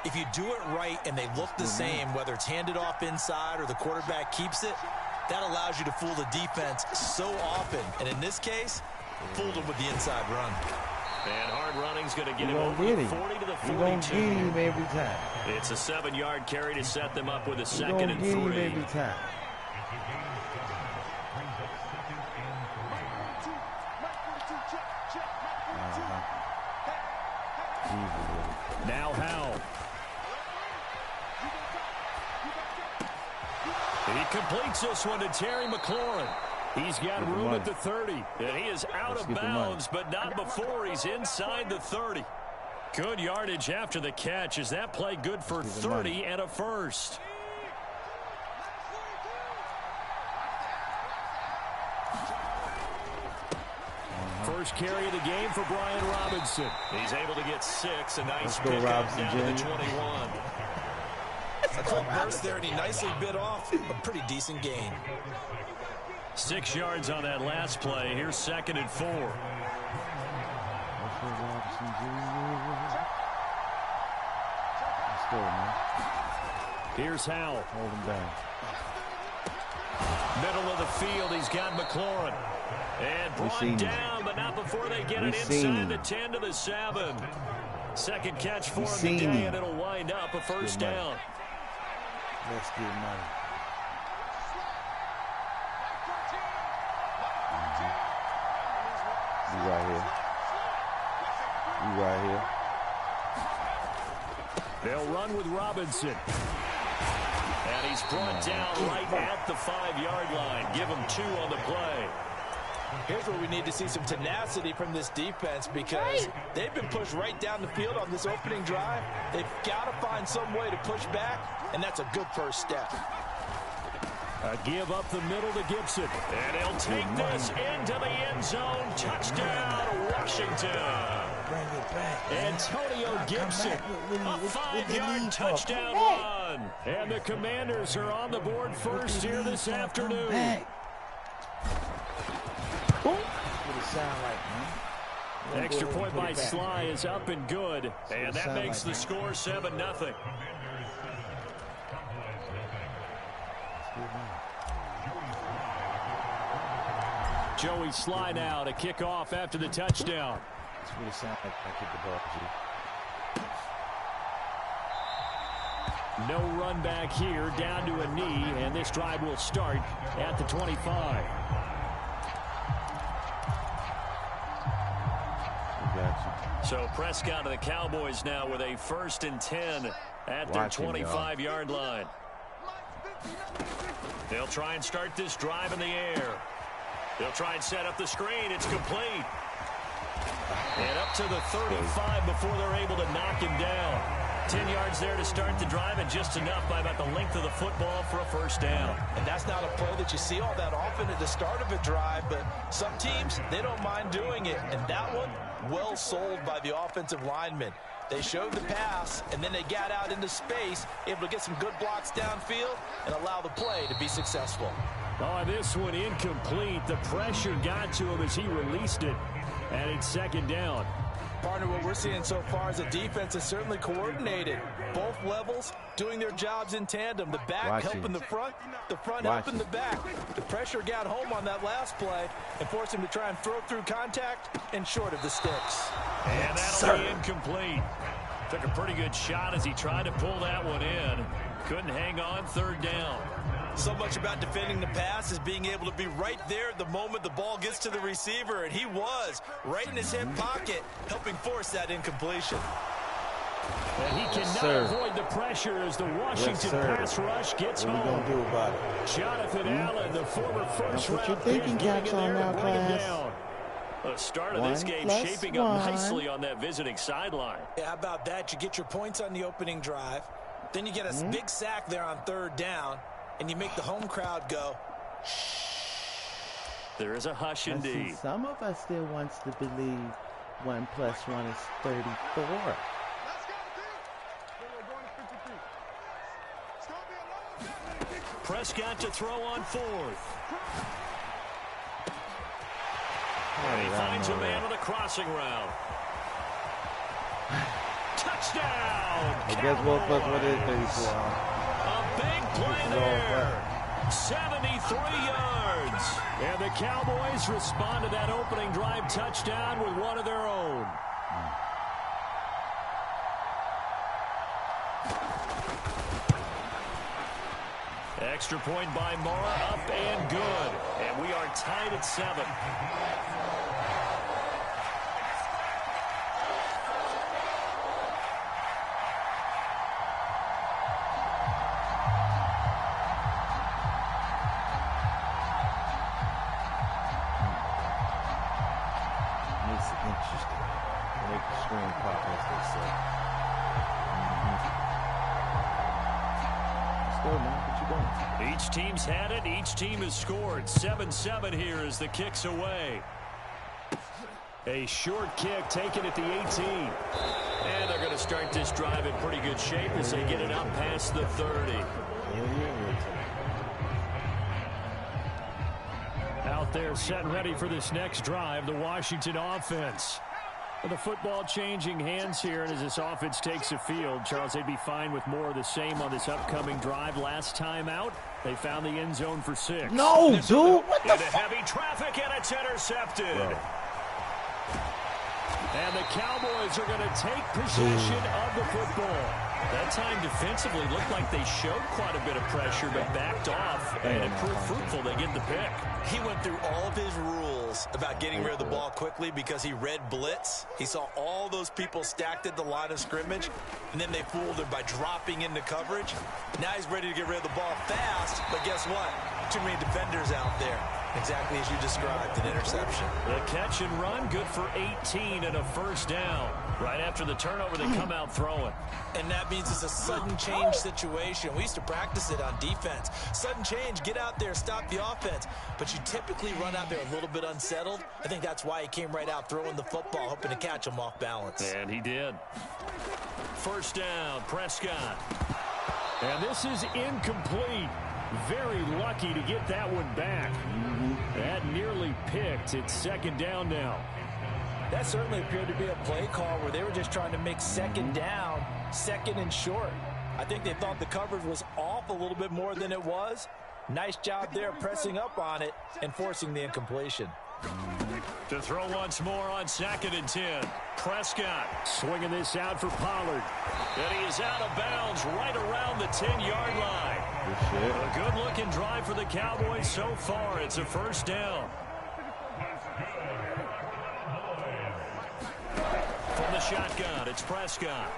if you do it right and they look the same, whether it's handed off inside or the quarterback keeps it, that allows you to fool the defense so often. And in this case, fooled them with the inside run. And hard running's going to get him over 40 to the 42. You're going to get him every time. It's a 7-yard carry to set them up with a second and 3. You're going to get him every time. Now Howell. He completes this one to Terry McLaurin. He's got room at the 30, and he is out of bounds, but not before he's inside the 30. Good yardage after the catch. Is that play good for 30 and a first? First carry of the game for Brian Robinson. He's able to get 6. A nice pick up down to the 21. A quick burst there, and he nicely bit off a pretty decent gain. 6 yards on that last play. Here's 2nd and 4. Let's go, man. Here's Howell. Hold him down. Middle of the field, he's got McLaurin. And brought down, but not before they get it inside the 10 to the 7. Second catch for him today, and it'll wind up a first down. Let's get money. You right here. You right here. They'll run with Robinson. And he's brought down right at the 5-yard line. Give him 2 on the play. Here's where we need to see some tenacity from this defense because they've been pushed right down the field on this opening drive. They've got to find some way to push back, and that's a good first step. A give up the middle to Gibson. And he'll take this into the end zone. Touchdown, Washington. Bring it back, man. Antonio Gibson, a 5-yard touchdown run. And the Commanders are on the board first here this afternoon. Extra point by Sly is up and good. And that makes the score 7-0. Joey Sly now to kick off after the touchdown. That's what it sounds like. I kick the ball, G. No run back here, down to a knee, and this drive will start at the 25. So Prescott of the Cowboys now with a 1st and 10 at their 25-yard line. They'll try and start this drive in the air. They'll try and set up the screen. It's complete. And up to the 35 before they're able to knock him down. 10 yards there to start the drive, and just enough by about the length of the football for a first down. And that's not a play that you see all that often at the start of a drive, but some teams, they don't mind doing it. And that one, well sold by the offensive lineman. They showed the pass, and then they got out into space, able to get some good blocks downfield and allow the play to be successful. Oh, this one incomplete. The pressure got to him as he released it, and it's 2nd down. Partner, what we're seeing so far is a defense is certainly coordinated. Both levels doing their jobs in tandem. The back helping the front helping the back. The pressure got home on that last play and forced him to try and throw through contact and short of the sticks. And that'll be incomplete. Took a pretty good shot as he tried to pull that one in. Couldn't hang on, 3rd down. So much about defending the pass is being able to be right there at the moment the ball gets to the receiver, and he was right in his hip pocket, helping force that incompletion. And he cannot avoid the pressure as the Washington pass rush gets home. What are we going to do about it? Jonathan Allen, the former first-round pick, thinking, getting in there now, to bring him class. down. The start of this game shaping up nicely on that visiting sideline. Yeah, how about that? You get your points on the opening drive. Then you get a big sack there on 3rd down. And you make the home crowd go, shh. There is a hush indeed. Some of us still wants to believe 1 + 1 is 34. Prescott to throw on 4th. And he finds a man with a crossing route. Touchdown! I guess what is 34? A big play there. 73 yards. And the Cowboys respond to that opening drive touchdown with one of their own. Extra point by Mara, up and good. And we are tied at 7. Interesting. Make the screen pop, as they say. Let's go, man. What you doing? Each team's had it. Each team has scored. 7-7 here as the kick's away. A short kick taken at the 18. And they're going to start this drive in pretty good shape as they get it up past the 30. Out there set and ready for this next drive, the Washington offense. The football changing hands here, and as this offense takes the field, Charles, they'd be fine with more of the same on this upcoming drive. Last time out, they found the end zone for 6. No, dude, what the into heavy traffic, and it's intercepted. Bro. And the Cowboys are going to take possession of the football. That time defensively looked like they showed quite a bit of pressure, but backed off, and it proved fruitful. They get the pick. He went through all of his rules about getting rid of the ball quickly because he read blitz. He saw all those people stacked at the line of scrimmage, and then they fooled him by dropping into coverage. Now he's ready to get rid of the ball fast, but guess what? Too many defenders out there. Exactly as you described, an interception. The catch and run, good for 18 and a first down. Right after the turnover, they come out throwing. And that means it's a sudden change situation. We used to practice it on defense. Sudden change, get out there, stop the offense. But you typically run out there a little bit unsettled. I think that's why he came right out throwing the football, hoping to catch him off balance. And he did. First down, Prescott. And this is incomplete. Very lucky to get that one back. That nearly picked. It's second down now. That certainly appeared to be a play call where they were just trying to make second down, second and short. I think they thought the coverage was off a little bit more than it was. Nice job there pressing up on it and forcing the incompletion. To throw once more on 2nd and 10. Prescott swinging this out for Pollard. And he is out of bounds right around the 10-yard line. A good-looking drive for the Cowboys so far. It's a first down. From the shotgun, it's Prescott.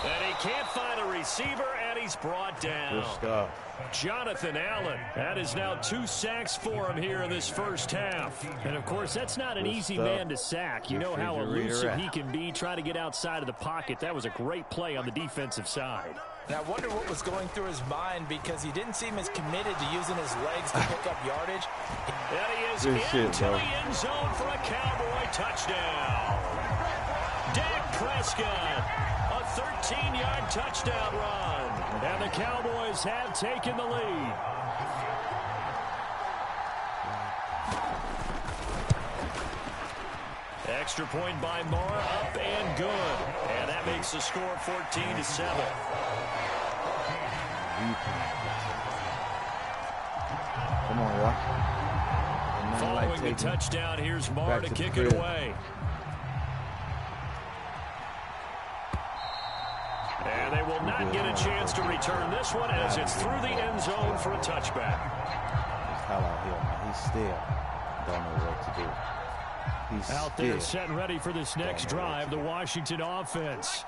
And he can't find a receiver, and he's brought down. Jonathan Allen. That is now 2 sacks for him here in this first half. And, of course, that's not an easy man to sack. You know how elusive he can be, try to get outside of the pocket. That was a great play on the defensive side. And I wonder what was going through his mind, because he didn't seem as committed to using his legs to pick up yardage. And he is into the end zone for a Cowboy touchdown. Dak Prescott, a 13-yard touchdown run. And the Cowboys have taken the lead. Extra point by Mora, up and good. And that makes the score 14-7. Come on, y'all. Following the touchdown, here's Mara to kick it away. And they will not get a chance to return this one as it's through the end zone for a touchback. He's hell out here, man. He's still don't know what to do. He's out there set and ready for this next drive, the Washington offense.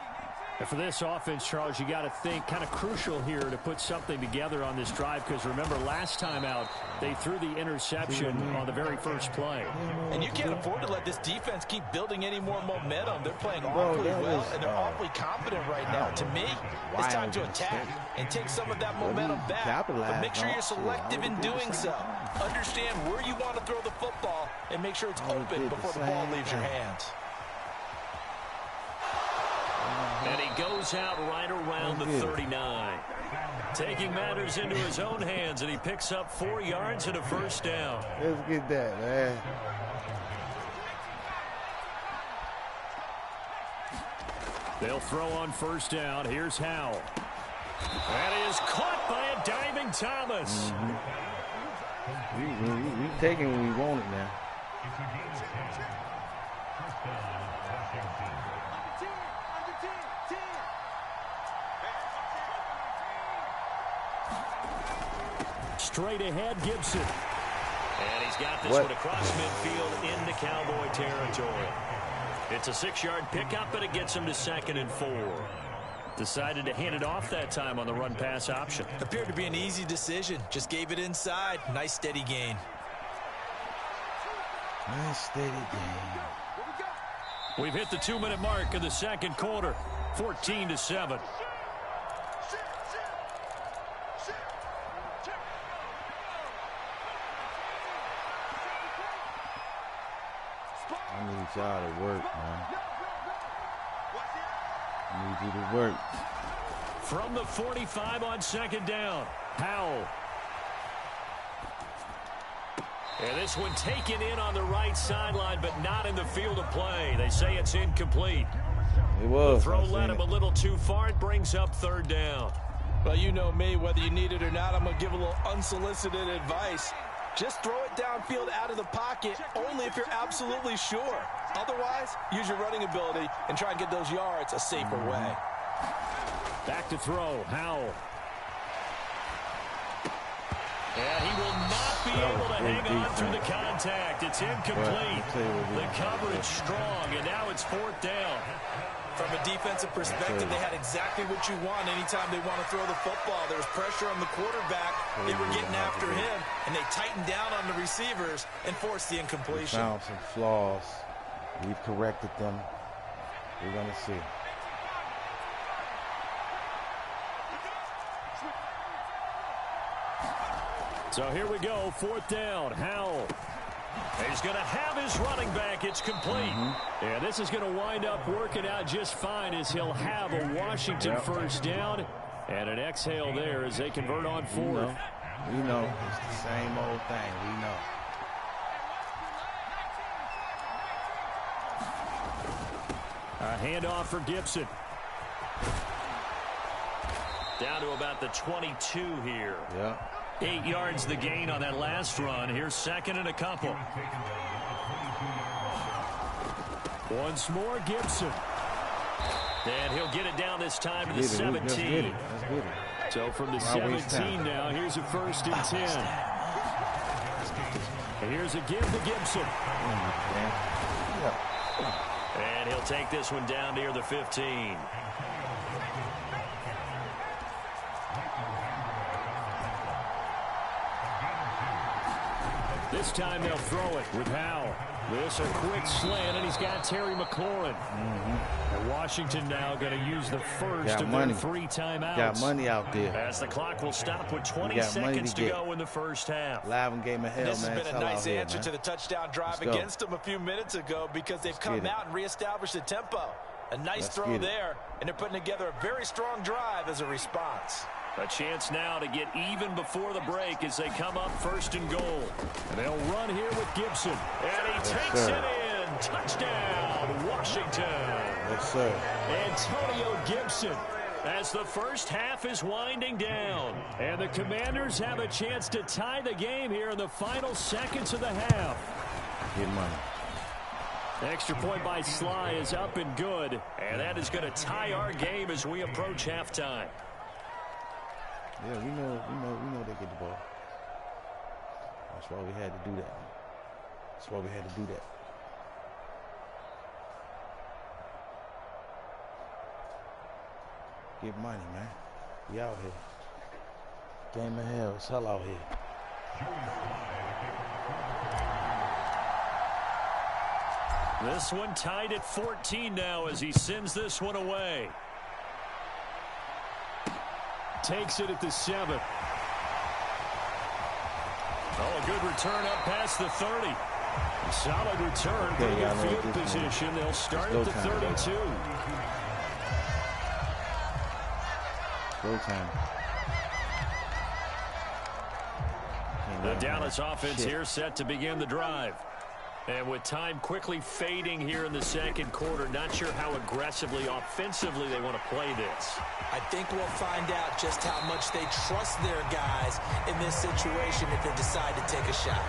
And for this offense, Charles, you got to think kind of crucial here to put something together on this drive, because remember last time out they threw the interception on the very first play. And you can't afford to let this defense keep building any more momentum. They're playing awfully well, and they're awfully confident right now. To me, it's time to attack and take some of that momentum back. But make sure you're selective in doing so. Understand where you want to throw the football and make sure it's open before the ball leaves your hands. And he goes out right around the 39. Taking matters into his own hands, and he picks up 4 yards and a first down. Let's get that, man. They'll throw on first down. Here's Howell. And he is caught by a diving Thomas. We taking when we want it now. Straight ahead, Gibson. And he's got this one across midfield into Cowboy territory. It's a 6-yard pickup, but it gets him to 2nd and 4. Decided to hand it off that time on the run-pass option. Appeared to be an easy decision. Just gave it inside. Nice, steady gain. Nice, steady gain. We've hit the 2-minute mark in the second quarter. 14-7. I need y'all to work, man. I need you to work. From the 45 on 2nd down, Howell. And this one taken in on the right sideline, but not in the field of play. They say it's incomplete. It was. The throw led him a little too far. It brings up 3rd down. Well, you know me, whether you need it or not, I'm going to give a little unsolicited advice. Just throw it downfield out of the pocket only if you're absolutely sure. Otherwise, use your running ability and try and get those yards a safer way. Back to throw, Howell. And he will not be able to hang on through the contact. It's incomplete. The coverage strong, and now it's 4th down. From a defensive perspective, they had exactly what you want anytime they want to throw the football. There was pressure on the quarterback. They were getting after him, and they tightened down on the receivers and forced the incompletion. We found some flaws. We've corrected them. We're going to see. So here we go, 4th down. Howell. He's going to have his running back. It's complete. And this is going to wind up working out just fine as he'll have a Washington first down and an exhale there as they convert on 4th. We know. It's the same old thing. We know. A handoff for Gibson. Down to about the 22 here. Yeah. 8 yards the gain on that last run. Here's 2nd and a couple. Once more, Gibson. And he'll get it down this time to the 17. So from the 17 now, here's a 1st and 10. And here's a give to Gibson. And he'll take this one down near the 15. This time they'll throw it with Howell. This a quick slant, and he's got Terry McLaurin. And Washington now going to use the first of their 3 timeouts. Got money out there. As the clock will stop with 20 seconds to go in the first half. Live and game of hell, this man. This has been a nice answer to the touchdown drive against them a few minutes ago because they've come out and reestablished the tempo. A nice throw there, and they're putting together a very strong drive as a response. A chance now to get even before the break as they come up 1st and goal. And they'll run here with Gibson. And he takes it in. Touchdown, Washington. Yes, sir. Antonio Gibson as the first half is winding down. And the Commanders have a chance to tie the game here in the final seconds of the half. Get money. Extra point by Sly is up and good. And that is going to tie our game as we approach halftime. Yeah, we know they get the ball. That's why we had to do that. That's why we had to do that. Get money, man. We out here. Game of hell. It's hell out here. This one tied at 14 now as he sends this one away. Takes it at the 7. Oh, a good return up past the 30. Solid return. Pretty good field position. They'll start at the 32. Go time. The Dallas offense here set to begin the drive. And with time quickly fading here in the second quarter, not sure how aggressively, offensively they want to play this. I think we'll find out just how much they trust their guys in this situation if they decide to take a shot.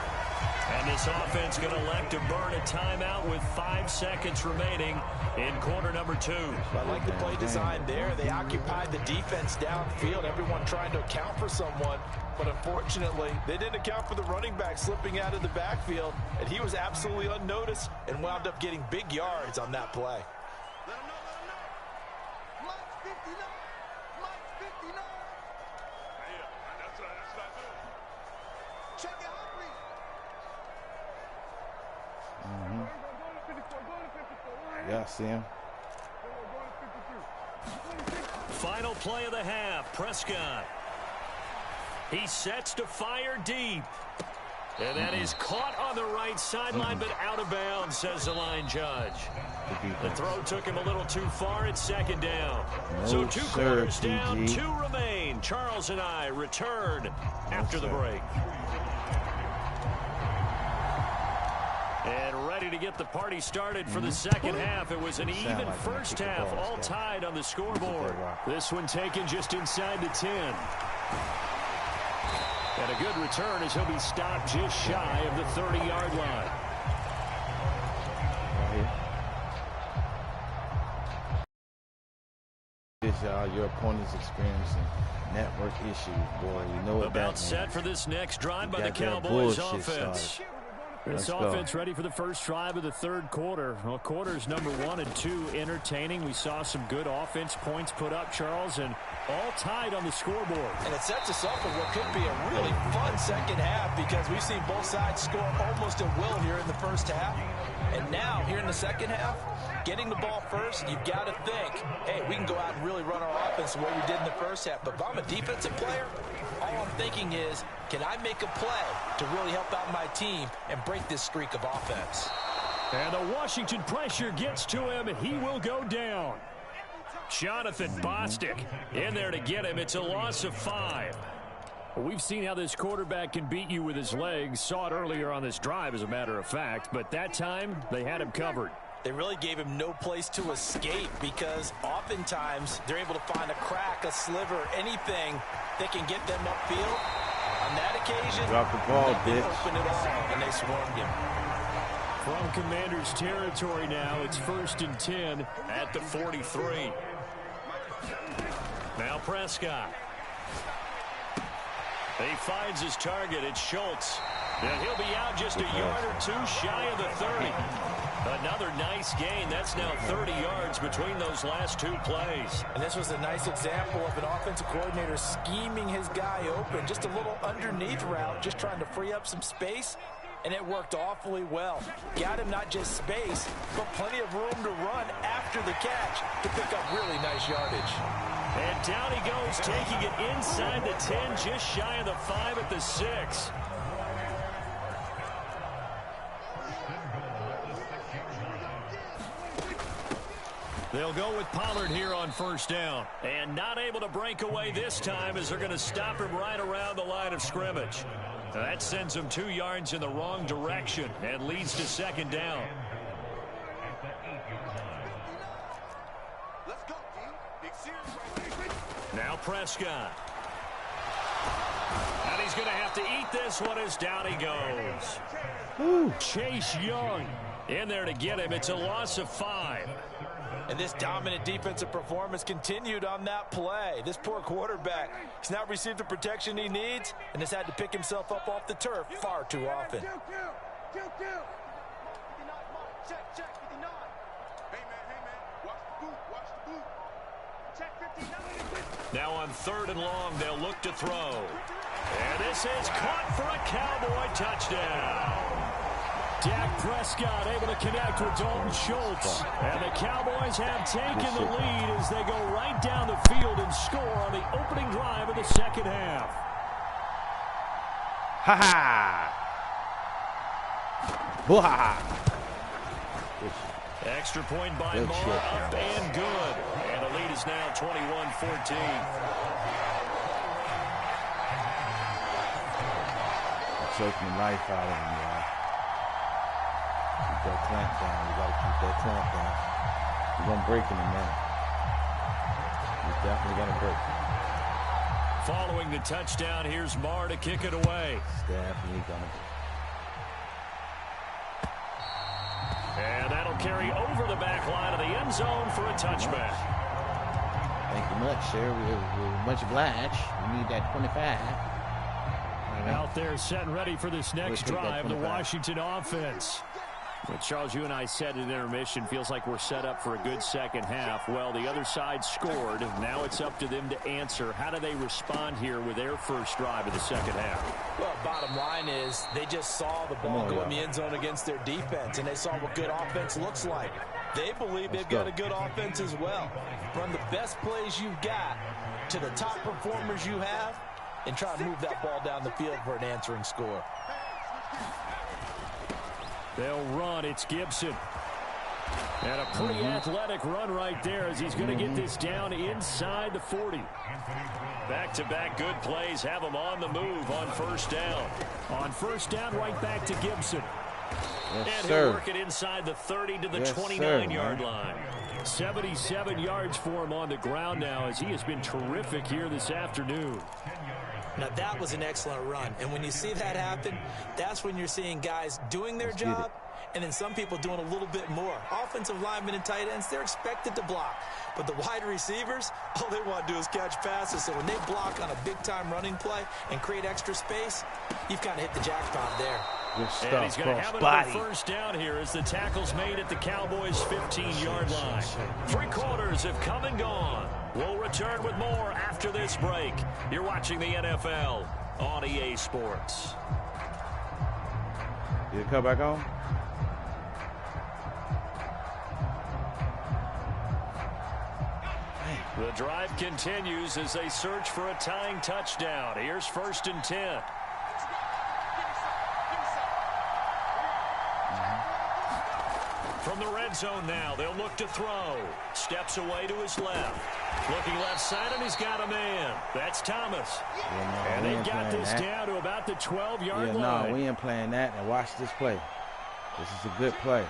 And this offense going to elect to burn a timeout with 5 seconds remaining in quarter number 2. I like the play design there. They occupied the defense downfield, everyone trying to account for someone. But unfortunately, they didn't account for the running back slipping out of the backfield, and he was absolutely unnoticed and wound up getting big yards on that play. Yeah, I see him. Final play of the half, Prescott. He sets to fire deep. And that is caught on the right sideline, but out of bounds, says the line judge. The throw took him a little too far. It's 2nd down. So 2 quarters down, 2 remain. Charles and I return after the break. And ready to get the party started for the second half. It was an even first half, all tied on the scoreboard. This one taken just inside the 10. And a good return as he'll be stopped just shy of the 30-yard line. Your opponent's experiencing network issues, boy. You know what about set for this next drive by the Cowboys offense. This offense ready for the first drive of the third quarter. Well, quarters number 1 and 2 entertaining. We saw some good offense points put up, Charles, and all tied on the scoreboard. And it sets us up for what could be a really fun second half because we've seen both sides score almost at will here in the first half. And now, here in the second half, getting the ball first, you've got to think, hey, we can go out and really run our offense the way we did in the first half. But if I'm a defensive player, all I'm thinking is, can I make a play to really help out my team and break this streak of offense? And the Washington pressure gets to him, and he will go down. Jonathan Bostic in there to get him. It's a loss of 5. We've seen how this quarterback can beat you with his legs. Saw it earlier on this drive, as a matter of fact. But that time, they had him covered. They really gave him no place to escape because oftentimes they're able to find a crack, a sliver, anything that can get them upfield. On that occasion, drop the ball, bitch. Open it all, and they swarmed him. From Commander's territory now, it's 1st and 10 at the 43. Now Prescott. He finds his target. It's Schultz. And he'll be out just a yard or 2 shy of the 30. Another nice gain. That's now 30 yards between those last 2 plays. And this was a nice example of an offensive coordinator scheming his guy open. Just a little underneath route, just trying to free up some space. And it worked awfully well. Got him not just space, but plenty of room to run after the catch to pick up really nice yardage. And down he goes, taking it inside the 10, just shy of the 5 at the 6. They'll go with Pollard here on 1st down. And not able to break away this time as they're going to stop him right around the line of scrimmage. That sends him 2 yards in the wrong direction and leads to 2nd down. Now Prescott. And he's going to have to eat this one as down he goes. Ooh. Chase Young in there to get him. It's a loss of 5. And this dominant defensive performance continued on that play. This poor quarterback has not received the protection he needs and has had to pick himself up off the turf far too often. Now on 3rd and long, they'll look to throw. And this is caught for a Cowboy touchdown. Dak Prescott able to connect with Dalton Schultz. And the Cowboys have taken the lead as they go right down the field and score on the opening drive of the second half. Ha ha! Extra point by Moore, up and good. And the lead is now 21-14. Choking the life out of him, y'all. Keep that clamp down. We got to keep that clamp down. We're going to break him now. He's definitely going to break him. Following the touchdown, here's Marr to kick it away. Definitely going to. And that'll carry over the back line of the end zone for a touchback. Thank you much, sir. We're much obliged. We need that 25. Out there set and ready for this next drive, the Washington offense. Well, Charles, you and I said in intermission, feels like we're set up for a good second half. Well, the other side scored. Now it's up to them to answer. How do they respond here with their first drive of the second half? Well, bottom line is they just saw the ball go in the end zone against their defense, and they saw what good offense looks like. They believe they've got a good offense as well. Run the best plays you've got to the top performers you have, and try to move that ball down the field for an answering score. They'll run. It's Gibson. And a pretty athletic run right there as he's going to get this down inside the 40. Back-to-back good plays have him on the move on 1st down. On 1st down, right back to Gibson. Yes, and sir. he'll work it inside the 30 to the 29-yard line. 77 yards for him on the ground now as he has been terrific here this afternoon. Now, that was an excellent run. And when you see that happen, that's when you're seeing guys doing their job and then some people doing a little bit more. Offensive linemen and tight ends, they're expected to block. But the wide receivers, all they want to do is catch passes. So when they block on a big-time running play and create extra space, you've kind of hit the jackpot there. Good stuff. And he's going to have body. another first down here as the tackle's made at the Cowboys' 15-yard line. 3 quarters have come and gone. We'll return with more after this break. You're watching the NFL on EA Sports. Did it come back on? The drive continues as they search for a tying touchdown. Here's 1st and 10. From the red zone now, they'll look to throw. Steps away to his left. Looking left side, and he's got a man. That's Thomas. Yeah, and they've got this down to about the 12-yard line. No, we ain't playing that. And watch this play. This is a good play.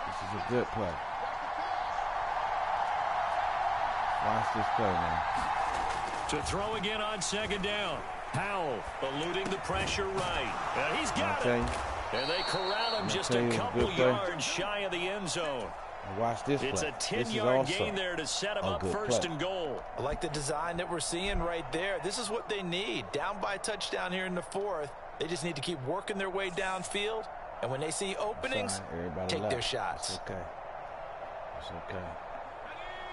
This is a good play. Watch this play, man. To throw again on 2nd down. Powell eluding the pressure right. He's got it. And they corral him just a couple yards shy of the end zone. Watch this play. It's a 10-yard gain there to set him up 1st and goal. I like the design that we're seeing right there. This is what they need. Down by a touchdown here in the 4th. They just need to keep working their way downfield. And when they see openings, take their shots. It's okay. It's okay.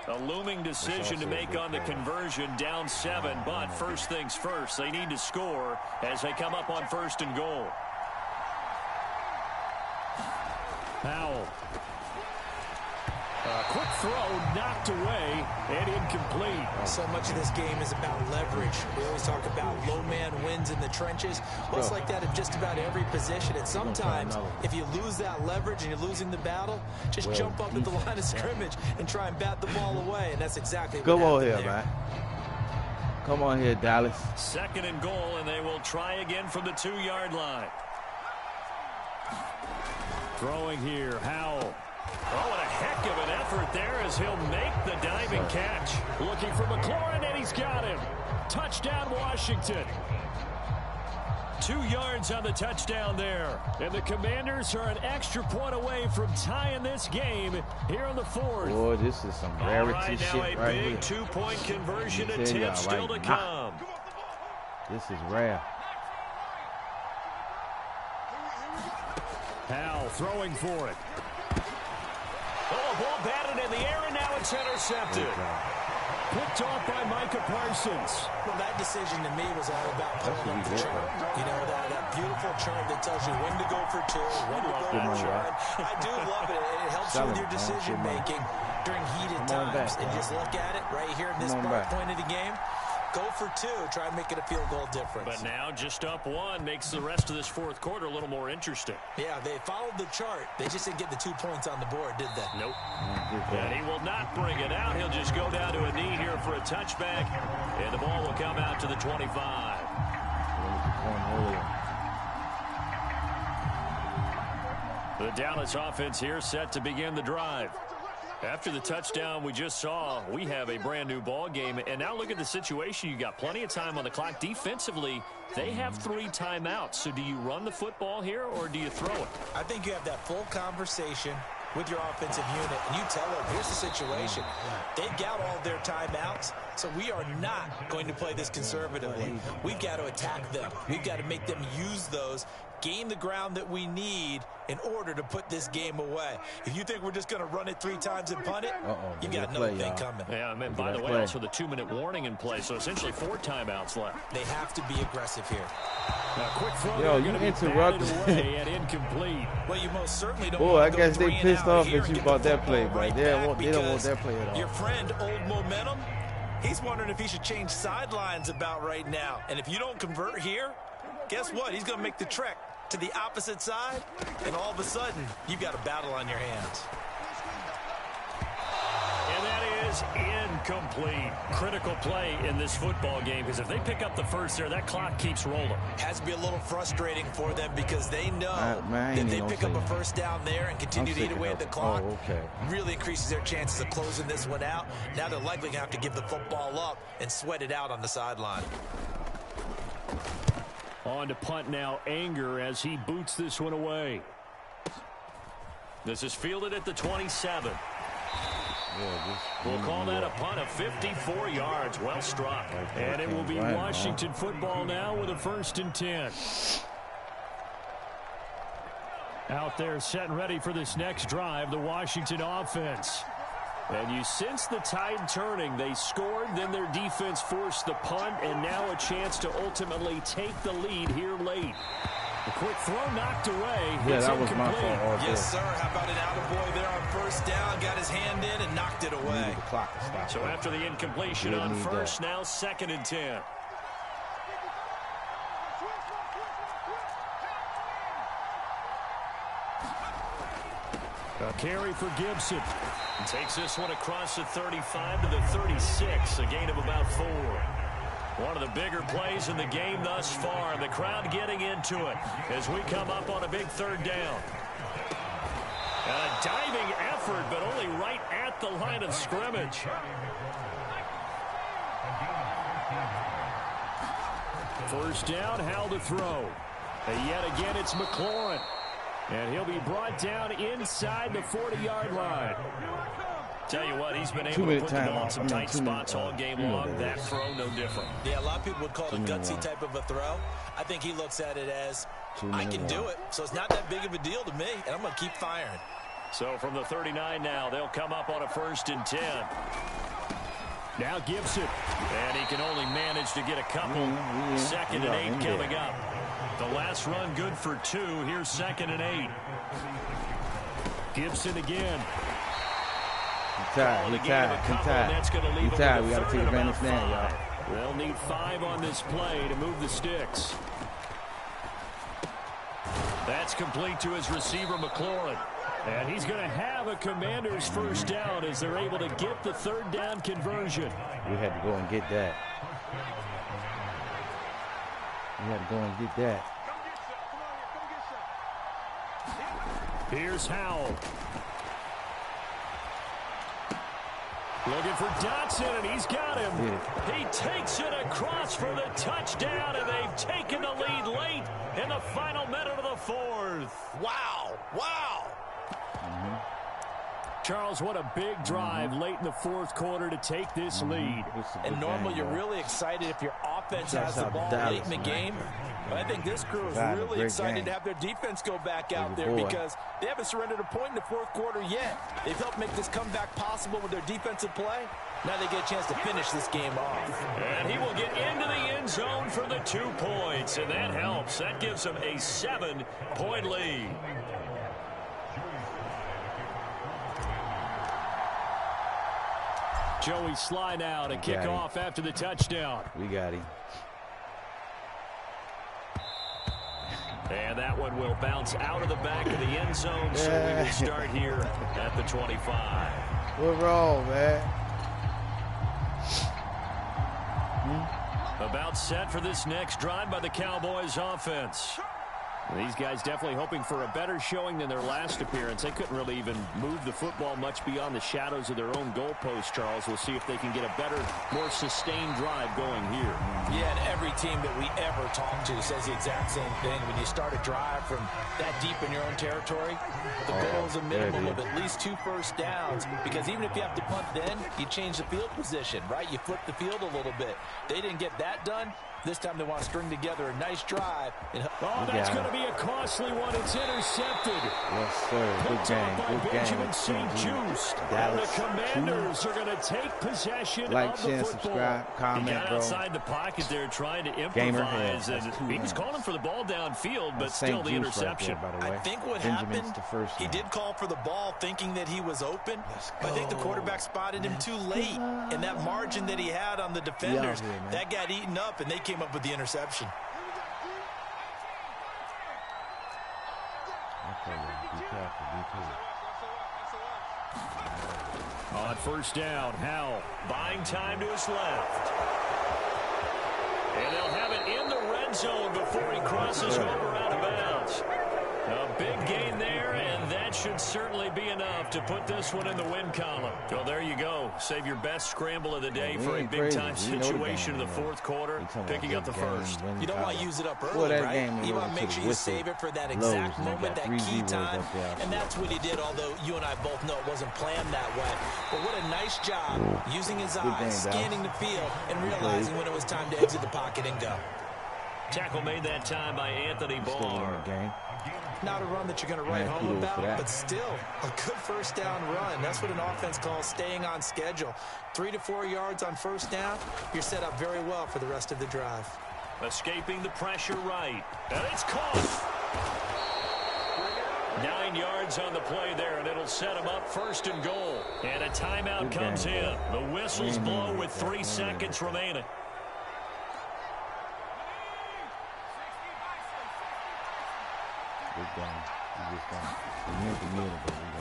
A looming decision to make on the conversion, down 7. But first things first, they need to score as they come up on 1st and goal. Powell. A quick throw knocked away and incomplete. So much of this game is about leverage. We always talk about low man wins in the trenches. Well, it's like that in just about every position. And sometimes if you lose that leverage and you're losing the battle, just jump up at the line of scrimmage and try and bat the ball away. And that's exactly what happened Come on here, there. man. Come on here, Dallas. 2nd and goal, and they will try again from the 2-yard line. Throwing here, Howell. Oh, what a heck of an effort there as he'll make the diving catch. Looking for McLaurin, and he's got him. Touchdown, Washington. 2 yards on the touchdown there. And the Commanders are an extra point away from tying this game here in the 4th. Boy, this is some rarity shit right here. Now a big 2-point conversion attempt still to come. This is rare. Powell throwing for it. Oh, ball batted in the air, and now it's intercepted. Picked off by Micah Parsons. Well, that decision to me was all about pulling up the chart. You know, that beautiful chart that tells you when to go for 2, when to go for 1. I do love it. It helps you with your decision making during heated times. And just look at it right here in this point of the game. Go for 2, try and make it a field goal difference. But now just up 1 makes the rest of this 4th quarter a little more interesting. Yeah, they followed the chart. They just didn't get the 2 points on the board, did they? Nope. And he will not bring it out. He'll just go down to a knee here for a touchback. And the ball will come out to the 25. The Dallas offense here set to begin the drive. After the touchdown we just saw, we have a brand new ball game. And now look at the situation. You got plenty of time on the clock. Defensively, they have 3 timeouts. So do you run the football here or do you throw it? I think you have that full conversation with your offensive unit, and you tell them, here's the situation. They've got all their timeouts, so we are not going to play this conservatively. We've got to attack them. We've got to make them use those, gain the ground that we need in order to put this game away. If you think we're just going to run it 3 times and punt it, you got another thing coming. Yeah, and by the way, also the 2-minute warning in play, so essentially 4 timeouts left. They have to be aggressive here. Now, quick throw. Yo, you interrupted. And incomplete. Well, you most certainly don't. Boy, I guess they pissed off that you bought that play, but they don't want that play at all. Your friend, Old Momentum, he's wondering if he should change sidelines about right now. And if you don't convert here, guess what? He's going to make the trek to the opposite side, and all of a sudden, you've got a battle on your hands. And that is incomplete. Critical play in this football game, because if they pick up the first there, that clock keeps rolling. Has to be a little frustrating for them because they know that if they pick up a first down there and continue to eat away at the clock, really increases their chances of closing this one out. Now they're likely going to have to give the football up and sweat it out on the sideline. On to punt now, Anger, as he boots this one away. This is fielded at the 27. We'll call that a punt of 54 yards. Well struck. And it will be Washington football now with a 1st and 10. Out there setting ready for this next drive, the Washington offense. And you sense the tide turning. They scored, then their defense forced the punt, and now a chance to ultimately take the lead here late. A quick throw knocked away. Yeah, that was my fault. Yes, sir. How about an attaboy there on first down? Got his hand in and knocked it away. The clock to stop. So after the incompletion on first, now 2nd and 10. A carry for Gibson. And takes this one across the 35 to the 36, a gain of about 4. One of the bigger plays in the game thus far. The crowd getting into it as we come up on a big 3rd down. A diving effort, but only right at the line of scrimmage. First down, Howell to throw. And yet again, it's McLaurin. And he'll be brought down inside the 40-yard line. Tell you what, he's been able to put the ball in some tight spots all game long. That throw, no different. Yeah, a lot of people would call it a gutsy type of a throw. I think he looks at it as, I can do it. So it's not that big of a deal to me, and I'm going to keep firing. So from the 39 now, they'll come up on a 1st and 10. Now Gibson. And he can only manage to get a couple. 2nd and 8 coming up. The last run good for 2. Here's 2nd and 8. Gibson again. He tied. We got to take advantage now, y'all. They'll need 5 on this play to move the sticks. That's complete to his receiver, McLaurin. And he's going to have a Commander's first down as they're able to get the 3rd down conversion. We had to go and get that. Here's Howell. Looking for Dotson, and he's got him. Yeah. He takes it across for the touchdown, and they've taken the lead late in the final minute of the 4th. Wow. Charles, what a big drive late in the 4th quarter to take this lead. And normally you're really excited if your offense has the ball late in the game. But I think this crew is really excited to have their defense go back out there because they haven't surrendered a point in the 4th quarter yet. They've helped make this comeback possible with their defensive play. Now they get a chance to finish this game off. And he will get into the end zone for the 2 points, and that helps. That gives them a 7-point lead. Joey Sly now to kick off after the touchdown. We got him. And that one will bounce out of the back of the end zone, so we will start here at the 25. What's wrong, man? About set for this next drive by the Cowboys offense. These guys definitely hoping for a better showing than their last appearance. They couldn't really even move the football much beyond the shadows of their own goalpost, Charles. We'll see if they can get a better, more sustained drive going here. Yeah, and every team that we ever talk to says the exact same thing. When you start a drive from that deep in your own territory, the goal is a minimum of at least 2 first downs, because even if you have to punt then, you change the field position, right? You flip the field a little bit. They didn't get that done. This time they want to string together a nice drive. That's going to be a costly one. It's intercepted. Yes, sir. Good game. Good Benjamin St. Just. And the Commanders are going to take possession of the share, football. Subscribe, comment, he got bro. outside the pocket there trying to improvise. And he was calling for the ball downfield, but still the interception. Right there, I think what happened, he did call for the ball thinking that he was open. But I think the quarterback spotted him too late. And that margin that he had on the defenders, that got eaten up, and they came up with the interception. On first down, Howell buying time to his left. And they'll have it in the red zone before he crosses over out of bounds. A big gain there, and that should certainly be enough to put this one in the win column. Well, there you go. Save your best scramble of the day for a big-time situation in the 4th quarter, picking up the first. You don't want to use it up early, right? You want to make sure you save it for that exact moment, that key time. And that's what he did, although you and I both know it wasn't planned that way. But what a nice job using his eyes, scanning the field, and realizing when it was time to exit the pocket and go. Tackle made that time by Anthony Barr. Not a run that you're going to write home about, but still a good first down run. That's what an offense calls staying on schedule. 3 to 4 yards on first down, you're set up very well for the rest of the drive. Escaping the pressure right. And it's caught. 9 yards on the play there, and it'll set him up 1st and goal. And a timeout comes in. The whistles blow with 3 seconds remaining.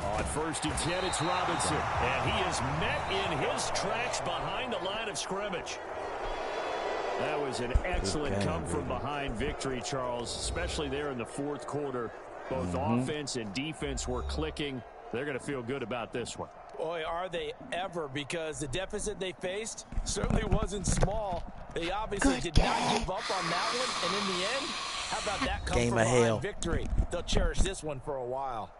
On 1st and 10, it's Robinson. And he is met in his tracks behind the line of scrimmage. That was an excellent come-from-behind victory, Charles, especially there in the 4th quarter. Both offense and defense were clicking. They're going to feel good about this one. Boy, are they ever, because the deficit they faced certainly wasn't small. They obviously did not give up on that one, and in the end, how about that come-from-behind victory? They'll cherish this one for a while.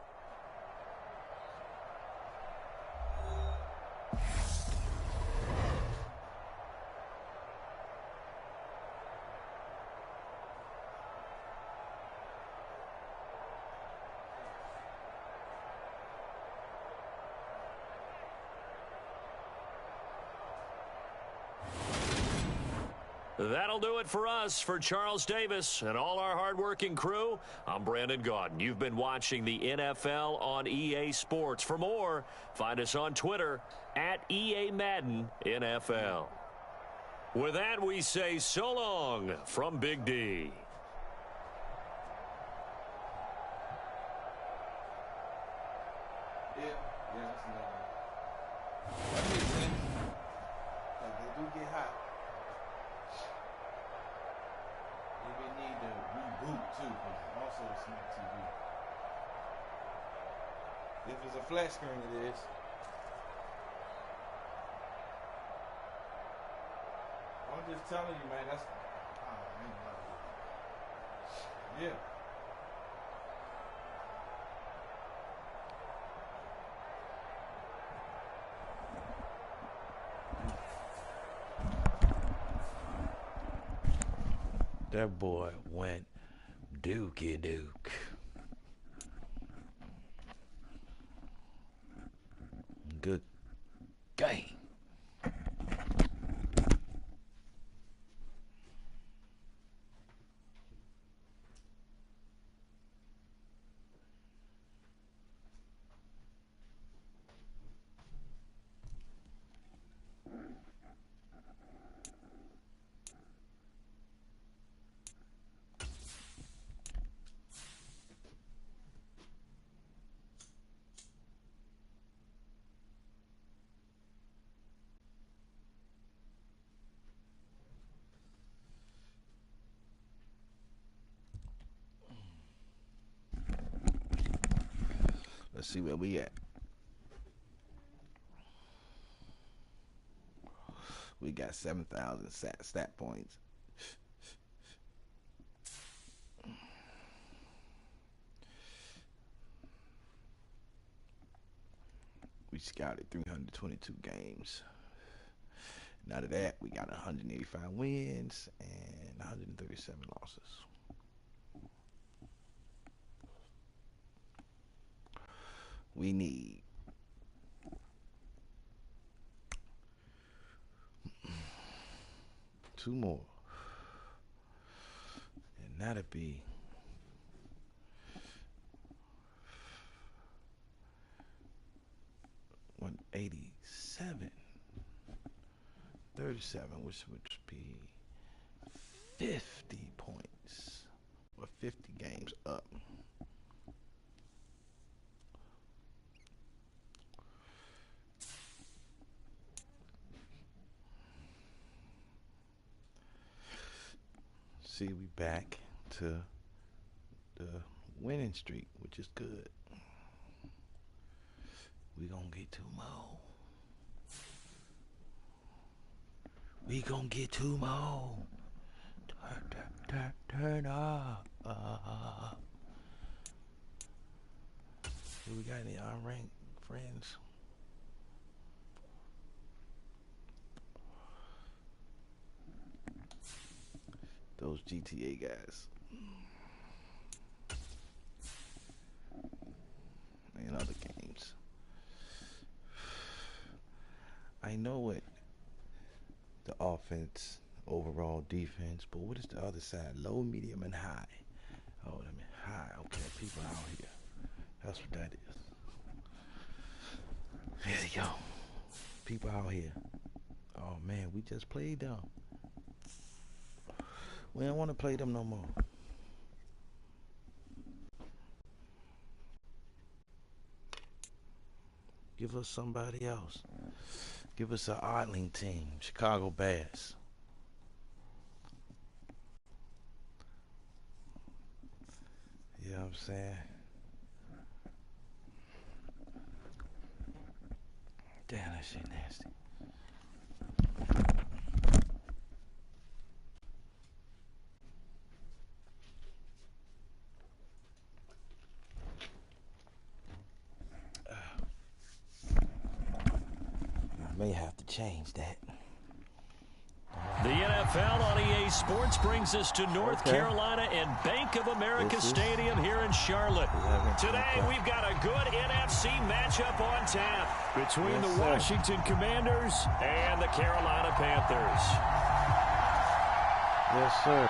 That'll do it for us. For Charles Davis and all our hardworking crew, I'm Brandon Gaudin. You've been watching the NFL on EA Sports. For more, find us on Twitter at EA Madden NFL. With that, we say so long from Big D. Yeah, that's another. That makes sense. Like, they do get hot. Maybe need to reboot too, because also it's not TV. If it's a flat screen, it is. I'm just telling you, man. That's yeah. That boy went dookie duke. Good game. Let's see where we at. We got 7,000 stat points. We scouted 322 games. Out of that, we got 185 wins and 137 losses. We need two more, and that'd be 187, 37, which would be 50 points, or 50 games up. See, we back to the winning streak, which is good. We gonna get two more. We gonna get two more. Turn up. Do we got any unranked friends? those GTA guys. And other games. I know it. The offense, overall defense, but what is the other side? Low, medium, and high. Oh, I mean high. Okay, people out here. That's what that is. There you go. People out here. Oh man, we just played them. We don't want to play them no more. Give us somebody else. Give us an idling team. Chicago Bears. You know what I'm saying? Damn, that shit nasty. May have to change that. The NFL on EA Sports brings us to North Carolina and Bank of America Stadium here in Charlotte. Today, we've got a good NFC matchup on tap between the Washington Commanders and the Carolina Panthers. Yes, sir.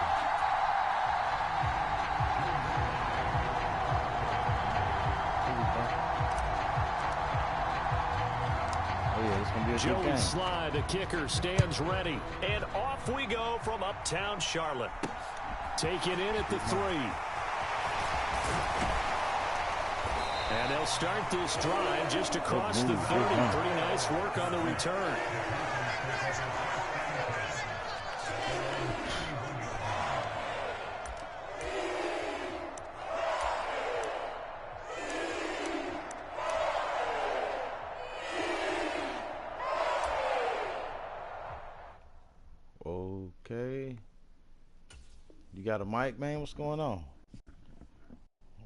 Joey Sly, the kicker, stands ready. And off we go from uptown Charlotte. Taken in at the 3. And they'll start this drive just across the 30. Pretty nice work on the return. Okay. You got a mic, man? What's going on?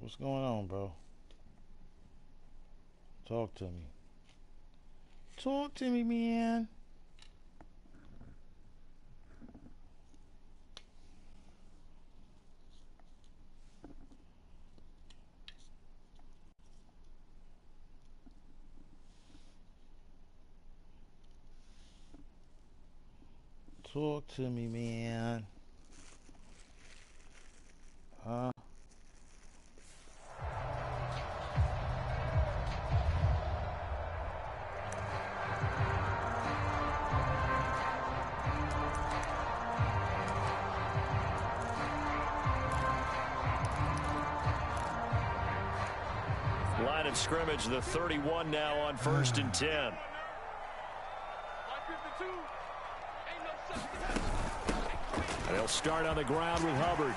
What's going on, bro? Talk to me. Talk to me, man. Talk to me, man. Line of scrimmage, the 31 now on 1st and 10. They'll start on the ground with Hubbard.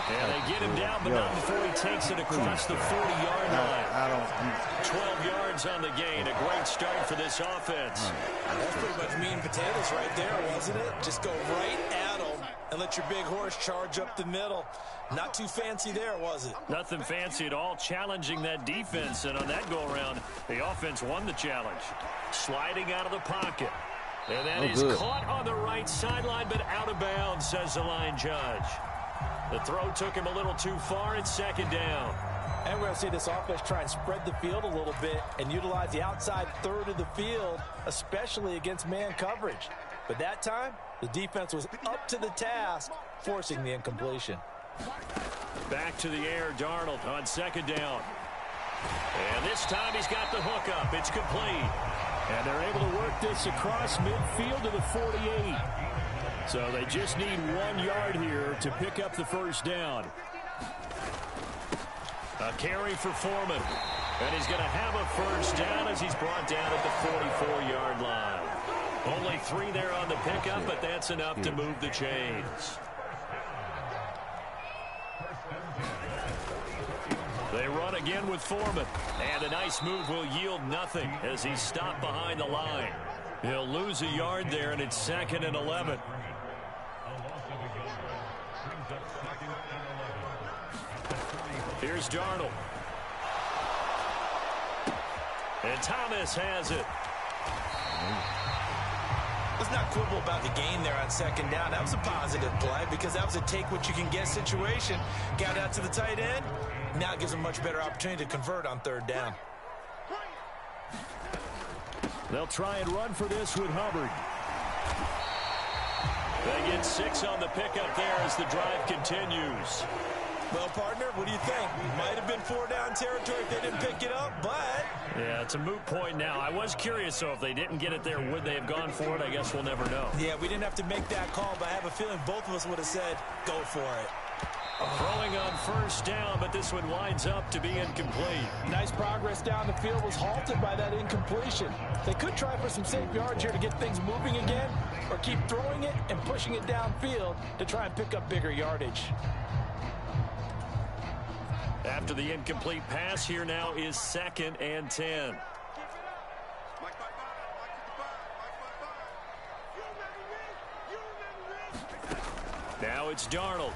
And they get him down, but not before he takes it across the 40-yard line. 12 yards on the gain. A great start for this offense. That's pretty much meat and potatoes right there, wasn't it? Just go right at them and let your big horse charge up the middle. Not too fancy there, was it? Nothing fancy at all, challenging that defense. And on that go-around, the offense won the challenge. Sliding out of the pocket. And that is caught on the right sideline, but out of bounds, says the line judge. The throw took him a little too far. It's 2nd down. And we're going to see this offense try and spread the field a little bit and utilize the outside third of the field, especially against man coverage. But that time, the defense was up to the task, forcing the incompletion. Back to the air, Darnold on 2nd down. And this time he's got the hook up. It's complete. And they're able to work this across midfield to the 48. So they just need 1 yard here to pick up the 1st down. A carry for Foreman. And he's going to have a 1st down as he's brought down at the 44-yard line. Only 3 there on the pickup, but that's enough to move the chains. They run again with Foreman. And a nice move will yield nothing as he's stopped behind the line. He'll lose a yard there, and it's 2nd and 11. Here's Darnold. And Thomas has it. Let's not quibble about the gain there on second down. That was a positive play because that was a take-what-you-can-get situation. Got out to the tight end. Now it gives them a much better opportunity to convert on third down. They'll try and run for this with Hubbard. They get 6 on the pickup there as the drive continues. Well, partner, what do you think? Might have been 4-down territory if they didn't pick it up, but... Yeah, it's a moot point now. I was curious, so if they didn't get it there, would they have gone for it? I guess we'll never know. Yeah, we didn't have to make that call, but I have a feeling both of us would have said, go for it. Throwing on first down, but this one winds up to be incomplete. Nice progress down the field was halted by that incompletion. They could try for some safe yards here to get things moving again, or keep throwing it and pushing it downfield to try and pick up bigger yardage. After the incomplete pass, here now is 2nd and 10. Now it's Darnold.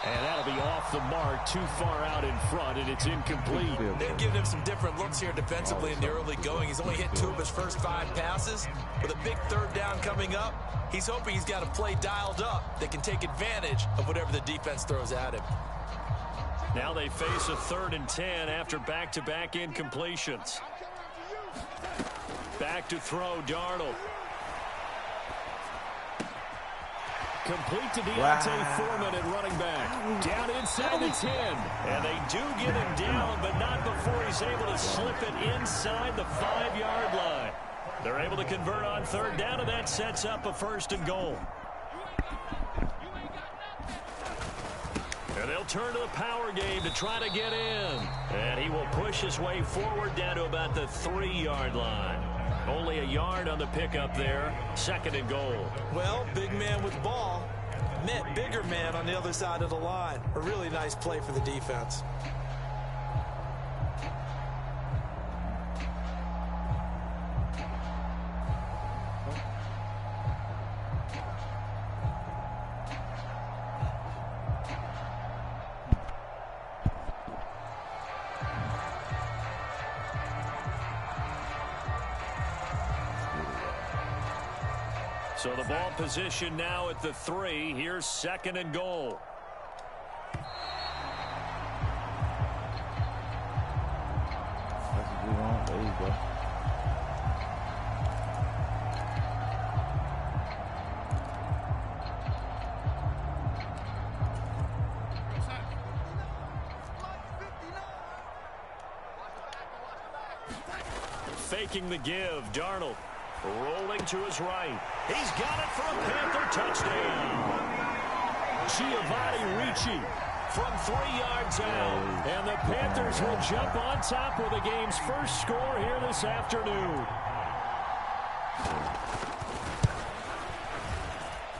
And that'll be off the mark, too far out in front, and it's incomplete. They're giving him some different looks here defensively in the early going. He's only hit 2 of his first 5 passes. With a big third down coming up, he's hoping he's got a play dialed up that can take advantage of whatever the defense throws at him. Now they face a 3rd and 10 after back-to-back incompletions. Back to throw, Darnold. Complete to Deontay Foreman at running back. Down inside the 10. And they do get him down, but not before he's able to slip it inside the 5-yard line. They're able to convert on third down, and that sets up a 1st and goal. And they'll turn to the power game to try to get in. And he will push his way forward down to about the 3-yard line. Only a yard on the pickup there. 2nd and goal. Well, big man with ball met bigger man on the other side of the line. A really nice play for the defense. So the ball position now at the 3. Here's 2nd and goal. That's a good one. There you go. Faking the give, Darnold. Rolling to his right. He's got it for a Panther touchdown. Giovanni Ricci from 3 yards out. And the Panthers will jump on top with the game's first score here this afternoon.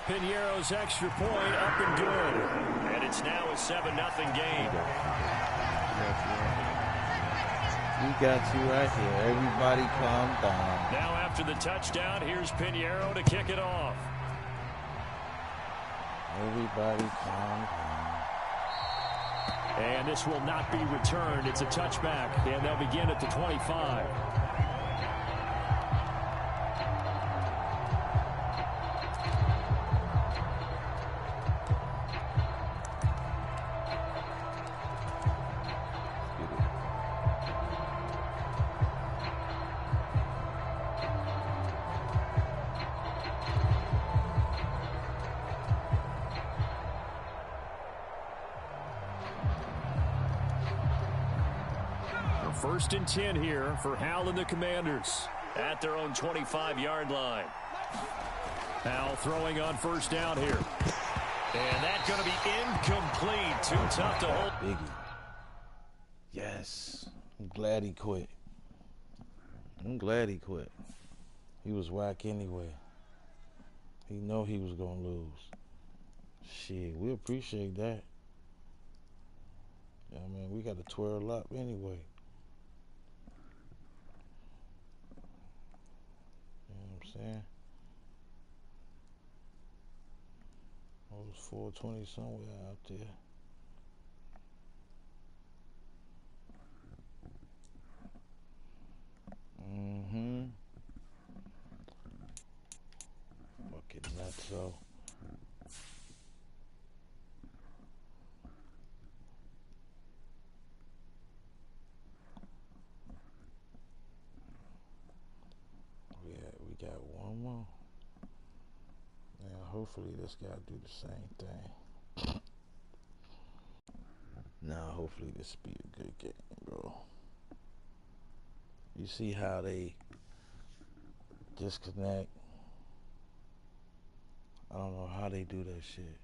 Piñeiro's extra point up and good. And it's now a 7-0 game. We got you right here. Everybody calm down. Now after the touchdown, here's Piñeiro to kick it off. Everybody calm down. And this will not be returned. It's a touchback, and they'll begin at the 25. First and 10 here for Hal and the Commanders at their own 25-yard line. Hal throwing on first down here. And that's going to be incomplete. Too tough to hold. Biggie. Yes. I'm glad he quit. I'm glad he quit. He was whack anyway. He know he was going to lose. Shit, we appreciate that. Yeah, man, we got to twirl up anyway. Saying I was 420 somewhere out there. that so? We got one more. Now, hopefully this guy do the same thing. Now, hopefully this be a good game, bro. You see how they disconnect? I don't know how they do that shit.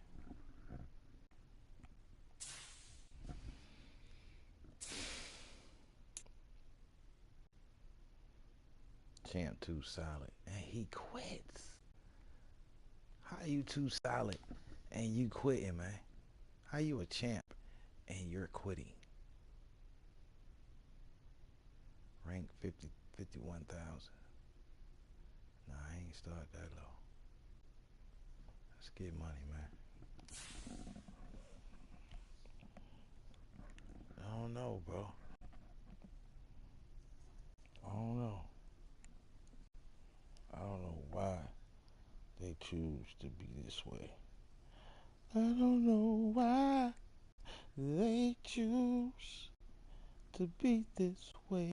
Champ too solid, and he quits. How you too solid and you quitting, man? How you a champ and you're quitting? Rank 51,000. Nah, I ain't start that low. Let's get money, man. I don't know, bro. I don't know. I don't know why they choose to be this way. I don't know why they choose to be this way.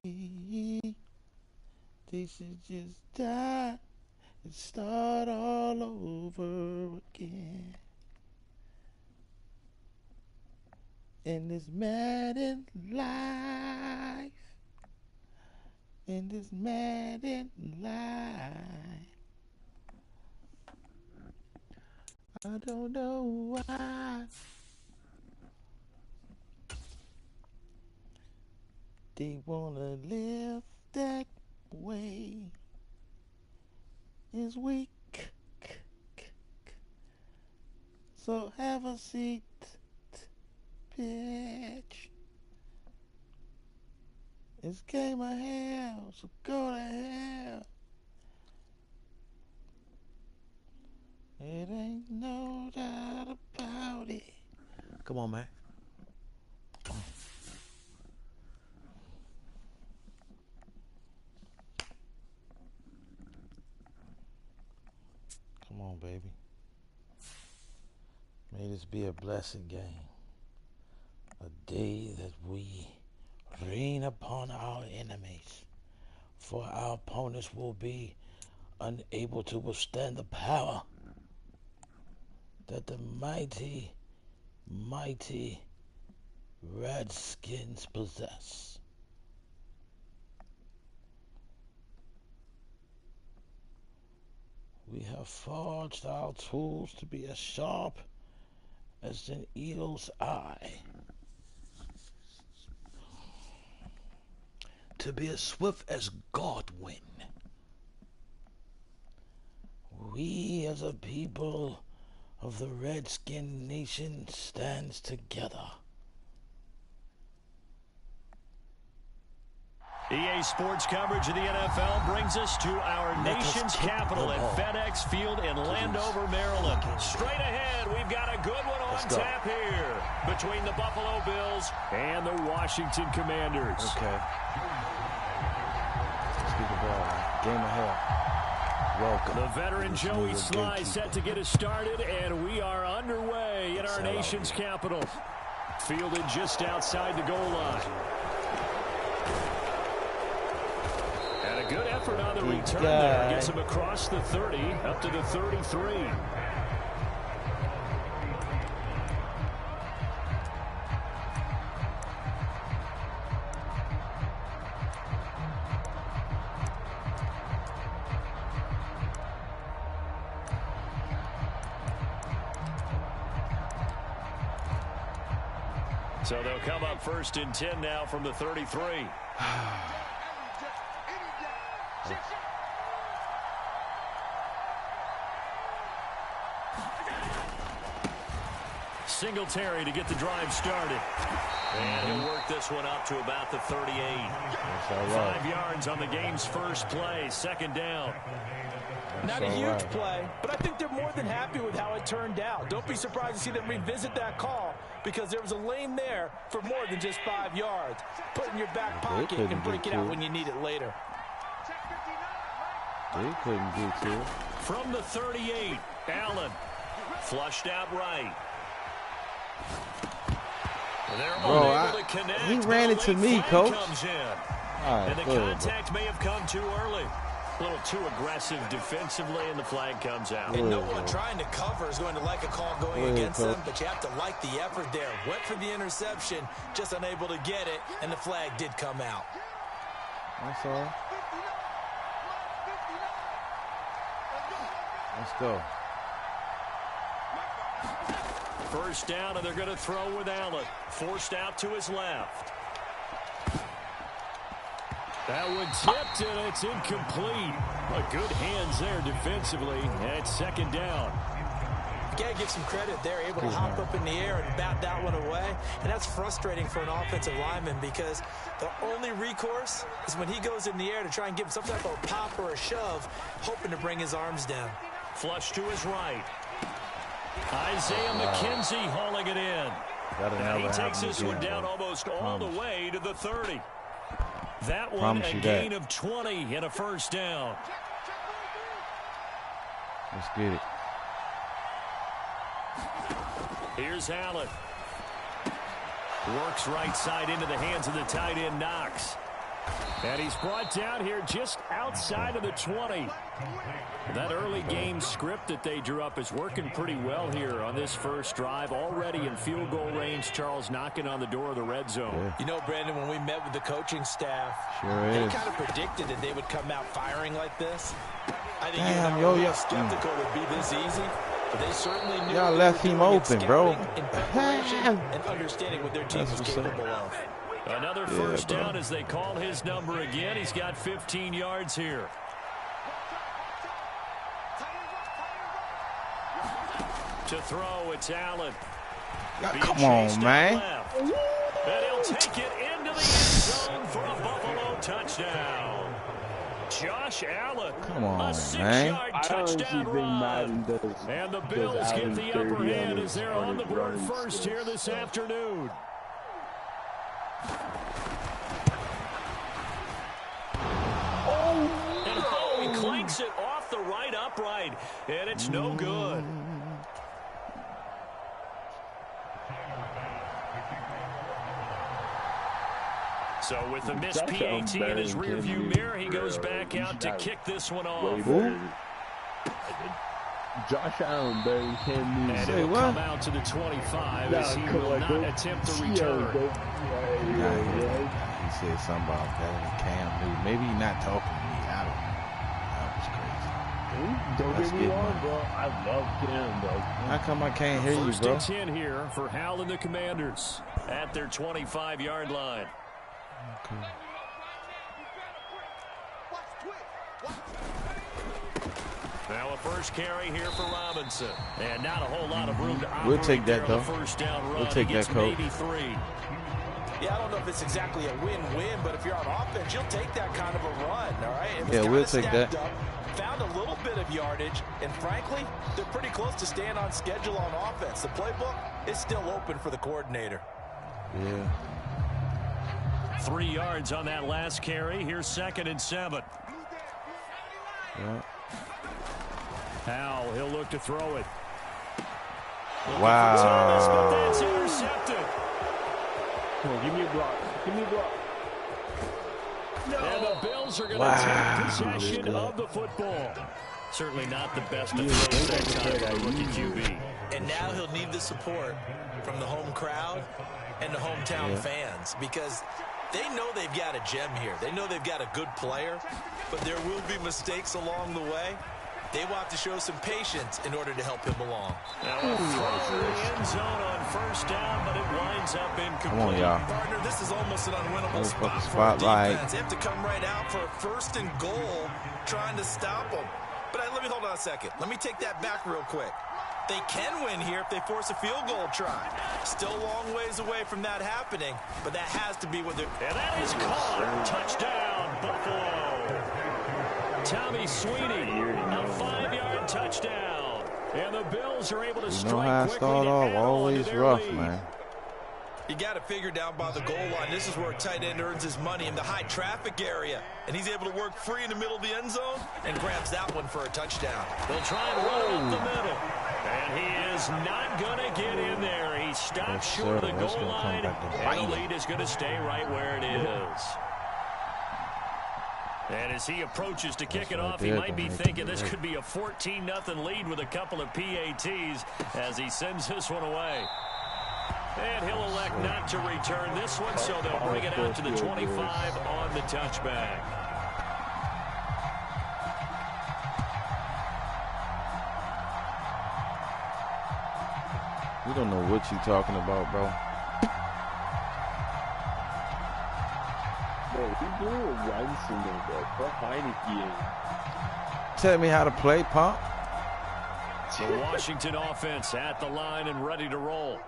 They should just die and start all over again. In this maddened life. In this maddened life. I don't know why they wanna live that way. It's weak. So have a seat, bitch. It's game of hell, so go to hell. It ain't no doubt about it. Come on, man. Come on, baby. May this be a blessed game. A day that we rain upon our enemies. For our opponents will be unable to withstand the power that the mighty, mighty Redskins possess. We have forged our tools to be as sharp as an eagle's eye, to be as swift as Godwin. We as a people of the Redskin Nation stands together. EA Sports coverage of the NFL brings us to our nation's capital at FedEx Field in Landover, Maryland. Straight ahead, we've got a good one on tap here between the Buffalo Bills and the Washington Commanders. Okay. Let's get the ball, man. Game ahead. Welcome. The veteran Joey Sly set to get us started, and we are underway in our nation's capital. Fielded just outside the goal line. And a good effort on the return there. Gets him across the 30, up to the 33. So they'll come up 1st and 10 now from the 33. Singletary to get the drive started. And he'll work this one up to about the 38. 5 yards on the game's first play, 2nd down. Not a huge play, but I think they're more than happy with how it turned out. Don't be surprised to see them revisit that call because there was a lane there for more than just 5 yards. Put it in your back pocket and break it out when you need it later. They couldn't get to it. From the 38, Allen. Flushed out right. Bro, he ran into me, coach. And the contact may have come too early. A little too aggressive defensively, and the flag comes out. And no one trying to cover is going to like a call going against them, but you have to like the effort there. Went for the interception, just unable to get it, and the flag did come out. That's all. Let's go. First down, and they're going to throw with Allen. Forced out to his left. That one tipped, and it's incomplete. But good hands there defensively, and it's second down. You got to give some credit. They're able to hop up in the air and bat that one away. And that's frustrating for an offensive lineman because the only recourse is when he goes in the air to try and give him some type of a pop or a shove, hoping to bring his arms down. Flush to his right. Isaiah McKenzie hauling it in. And he takes this one down almost all the way to the 30. That one a gain of 20 and a first down. Let's get it. Here's Allen. Works right side into the hands of the tight end Knox. And he's brought down here just outside of the 20. That early game script that they drew up is working pretty well here on this first drive. Already in field goal range, Charles knocking on the door of the red zone. Yeah. You know, Brandon, when we met with the coaching staff, they kind of predicted that they would come out firing like this. I think Damn, skeptical would be this easy. But they certainly knew y'all left him open, bro. And understanding what their team was capable of. Another first down as they call his number again. He's got 15 yards here. To throw, it's Allen. Come on, man. And he'll take it into the end zone for a Buffalo touchdown. Josh Allen, come on, a 6-yard touchdown run. And the Bills get the upper hand as they're on the board first here this afternoon. And he clanks it off the right upright, and it's no good. So with the missed PAT in his rearview mirror, he goes back out to kick this one off. Josh Allen barely can move. And it'll come out to the 25 as he will not attempt the return. He said something about that. Cam Newton. Maybe he's not talking to me. I don't know. That was crazy. Don't get me wrong, bro. I love Cam, though. How come I can't hear you, bro? First and 10 here for Hal and the Commanders at their 25-yard line. Okay. Now a first carry here for Robinson. And not a whole lot of room to operate. We'll take that, though. First down run. We'll take that, coach. Maybe 3. Yeah, I don't know if it's exactly a win-win, but if you're on offense, you'll take that kind of a run, all right? Yeah, we'll take that. Found a little bit of yardage, and frankly, they're pretty close to staying on schedule on offense. The playbook is still open for the coordinator. Yeah. 3 yards on that last carry. Here's 2nd and 7. Yeah. Hal, he'll look to throw it. Wow. Thomas, but that's intercepted. Come on, give me a block. Give me a block. No. And the Bills are going to take possession of the football. Certainly not the best of throws that time for the rookie QB. And now he'll need the support from the home crowd and the hometown fans because they know they've got a gem here. They know they've got a good player, but there will be mistakes along the way. They will have to show some patience in order to help him along. Now a throw in the end zone on first down, but it winds up incomplete. Come on, y'all. Partner, this is almost an unwinnable spot for defense. They have to come right out for a 1st and goal trying to stop them. But let me hold on a second. Let me take that back real quick. They can win here if they force a field goal try. Still a long ways away from that happening, but that has to be what they're... And that is caught. Touchdown, Buffalo. Tommy Sweeney, a 5-yard touchdown. And the Bills are able to strike quickly. You know how I start off? Always rough, man. You got to figure down by the goal line. This is where a tight end earns his money, in the high traffic area. And he's able to work free in the middle of the end zone and grabs that one for a touchdown. They'll try and run it up the middle. And he is not going to get in there. He stops short of the goal line. And the lead is going to stay right where it is. And as he approaches to kick it off, he might be thinking this could be a 14-0 lead with a couple of PATs as he sends this one away. And he'll elect not to return this one, so they'll bring it out to the 25 on the touchback. You don't know what you're talking about, bro. Bro, he's doing a Ransom, bro. Put Heineke in. Tell me how to play, Pump. The Washington offense at the line and ready to roll.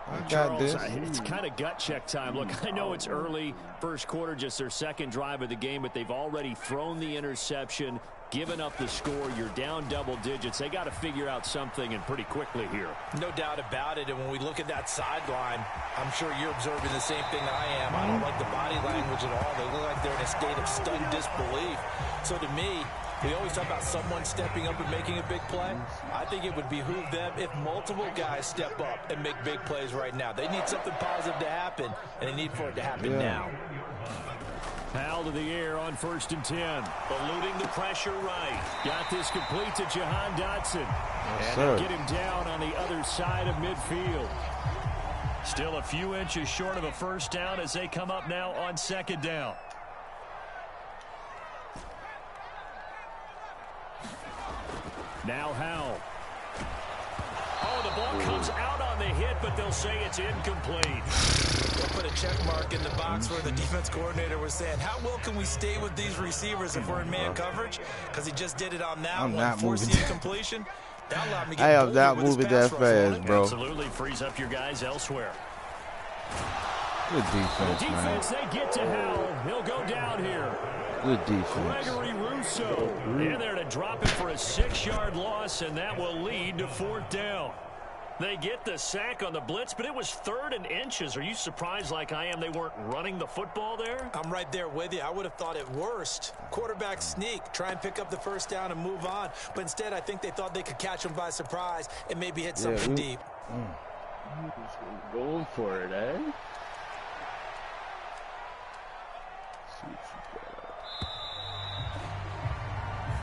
I got Charles, this. it's kind of gut check time. Look, I know it's early, first quarter, just their second drive of the game, but they've already thrown the interception, given up the score. You're down double digits. They got to figure out something, and pretty quickly here. No doubt about it. And when we look at that sideline, I'm sure you're observing the same thing I am. I don't like the body language at all. They look like they're in a state of stunned disbelief. So to me, we always talk about someone stepping up and making a big play. I think it would behoove them if multiple guys step up and make big plays right now. They need something positive to happen, and they need for it to happen now. Powell to the air on 1st and 10. Eluding the pressure right. Got this complete to Jahan Dotson. And they'll get him down on the other side of midfield. Still a few inches short of a first down as they come up now on 2nd down. Now Howell. Oh, the ball comes out on the hit, but they'll say it's incomplete. They'll put a check mark in the box where the defense coordinator was saying, how well can we stay with these receivers if we're in man coverage? Because he just did it on that one, forcing incompletion. That allowed him to get I am not moving that fast, bro. Absolutely frees up your guys elsewhere. Good defense, the defense, man. They get to Howell. He'll go down here. Good defense. Gregory Rousseau in there to drop it for a 6-yard loss, and that will lead to 4th down. They get the sack on the blitz, but it was 3rd and inches. Are you surprised like I am they weren't running the football there? I'm right there with you. I would have thought it worst. Quarterback sneak, try and pick up the first down and move on. But instead, I think they thought they could catch him by surprise and maybe hit something deep. Going for it, eh?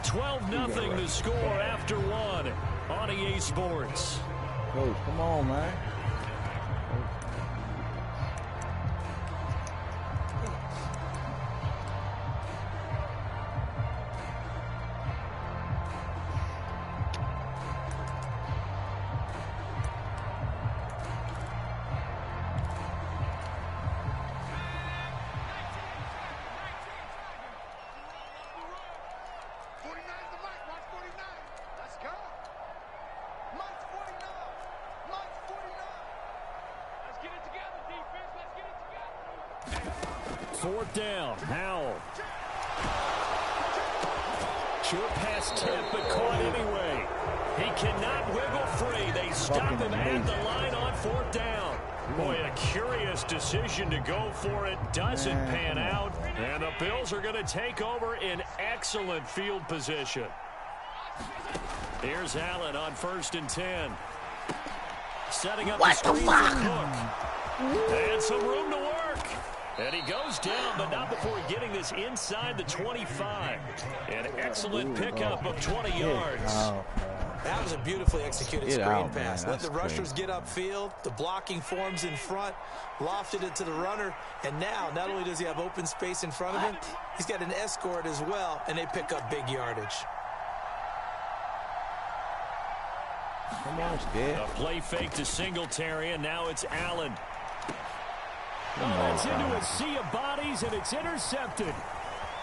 12-0 the score after 1 on EA Sports. Coach, come on, man. Fourth down, Howell. Short pass tip, but caught anyway. He cannot wiggle free. They stop him at the line on 4th down. Boy, a curious decision to go for it. Doesn't pan out. And the Bills are going to take over in excellent field position. Here's Allen on 1st and 10. Setting up the screen for Cook. And some room to work. And he goes down, but not before getting this inside the 25. An excellent pickup of 20 yards. That was a beautifully executed screen pass. Let the rushers get upfield. The blocking forms in front. Lofted it to the runner. And now, not only does he have open space in front of him, he's got an escort as well, and they pick up big yardage. Come on, Skid. A play fake to Singletary, and now it's Allen. It's into a sea of bodies, and it's intercepted.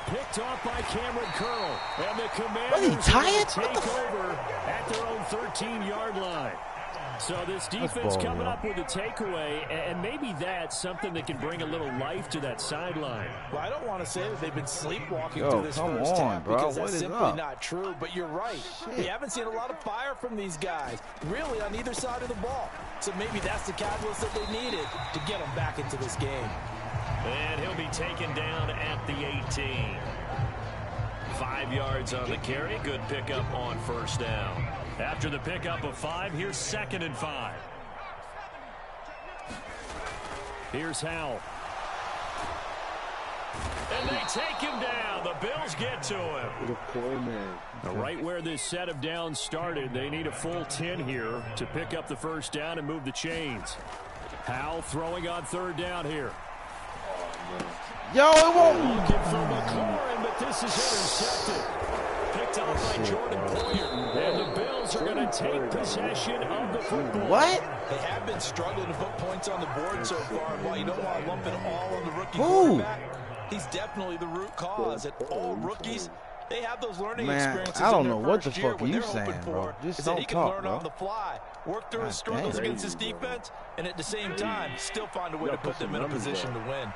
Picked off by Cameron Curl. And the Commanders are going to take over at their own 13-yard line. So this defense coming up with a takeaway, and maybe that's something that can bring a little life to that sideline. Well, I don't want to say that they've been sleepwalking through this first half because that's simply not true, but you're right. We haven't seen a lot of fire from these guys, really, on either side of the ball. So maybe that's the catalyst that they needed to get them back into this game. And he'll be taken down at the 18. 5 yards on the carry. Good pickup on first down. After the pickup of 5, here's 2nd and 5. Here's Howell. And they take him down. The Bills get to him. Right where this set of downs started, they need a full 10 here to pick up the first down and move the chains. Howell throwing on 3rd down here. Yo, it won't. Looking for McLaurin, but this is intercepted. Picked off by Jordan Poyer. And the Bills are going to take possession of the football. What? They have been struggling to put points on the board so far. While you don't want to lump it all on the rookie quarterback, he's definitely the root cause. At all rookies, they have those learning experiences. I don't know what the fuck are you saying, bro. Just don't he can talk, learn bro. on the fly, work through his struggles against his defense, and at the same time, still find a way to put them in a position to win.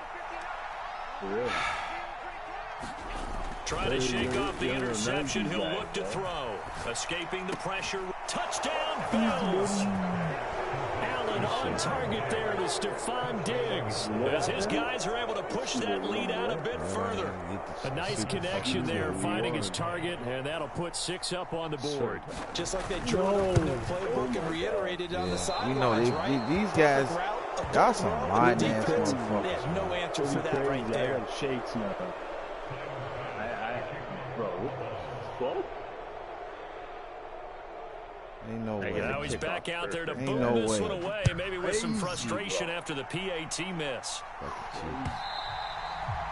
Trying to shake off the interception. He'll look to throw. Escaping the pressure. Touchdown, Bills. Allen on target there to Stephon Diggs. As his guys are able to push that lead out a bit further. A nice connection there, finding his target, and that'll put 6 up on the board. Just like they drew up in their playbook and reiterated on the sidelines, right? These guys, y'all some lying ass motherfuckers. They have no answer for that right there. Ain't no way. Now he's back out there to boom this one away, maybe with some frustration after the PAT miss.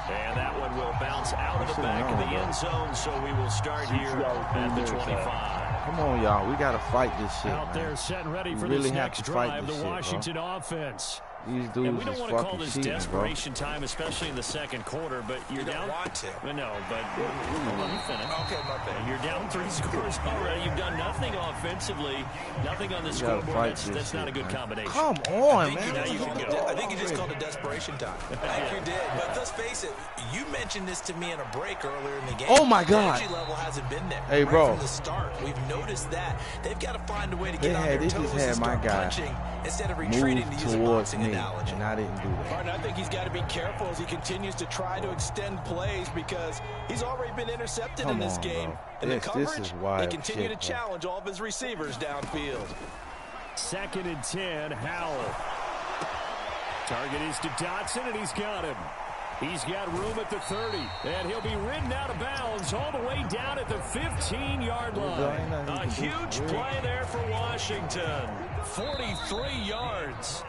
And that one will bounce out of the back of the end zone, so we will start here at the 25. Come on, y'all. We got to fight this shit, out there set ready for this next drive, the Washington offense. These dudes and we don't want to call this cheating, desperation time, especially in the second quarter, but you're down. Want to. No, but let me finish. Okay, my bad. You're down 3 scores already. You've done nothing offensively, nothing on the scoreboard. That's not a good combination. Come on, man. I think you just called it desperation time. I think you did. But let's face it, you mentioned this to me in a break earlier in the game. Oh, my God. The energy level hasn't been there. Hey, bro. From the start, we've noticed that. They've got to find a way to get on their toes and start punching instead of retreating to use a boxing analogy. And I didn't do that. Partner, I think he's got to be careful as he continues to try to extend plays because he's already been intercepted in this game. And the coverage, they continue to challenge all of his receivers downfield. 2nd and 10, Howell. Target is to Dotson, and he's got him. He's got room at the 30, and he'll be ridden out of bounds all the way down at the 15-yard line. A huge play there for Washington. 43 yards.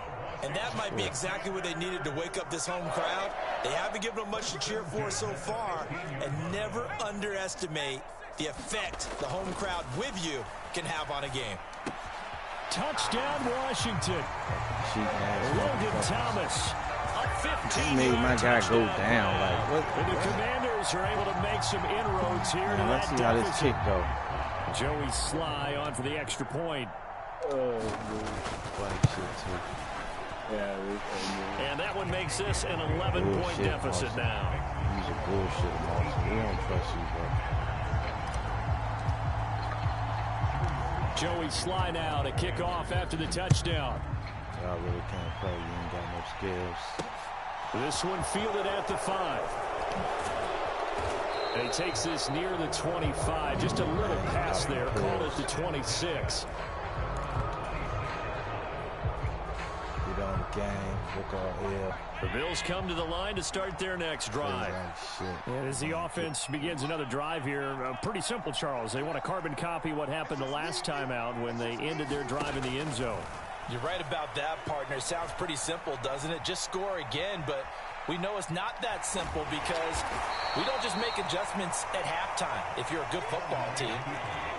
And that might be exactly what they needed to wake up this home crowd. They haven't given them much to cheer for so far. And never underestimate the effect the home crowd with you can have on a game. Touchdown, Washington. Logan Thomas. He made my guy go down. Like, what? And the Commanders are able to make some inroads here to let's that see how this kick go. Joey Sly on for the extra point. And that one makes this an 11-point deficit now. He's a bullshit, Marshall. We don't trust you, bro. Joey Sly now to kick off after the touchdown. Y'all really can't play. You ain't got no skills. This one fielded at the 5. And he takes this near the 25. Just a little pass there. Called it the 26. Get on the game. Look all ill. The Bills come to the line to start their next drive. And as the offense begins another drive here, pretty simple, Charles. They want to carbon copy what happened the last time out when they ended their drive in the end zone. You're right about that, partner. Sounds pretty simple, doesn't it? Just score again, but we know it's not that simple because we don't just make adjustments at halftime if you're a good football team.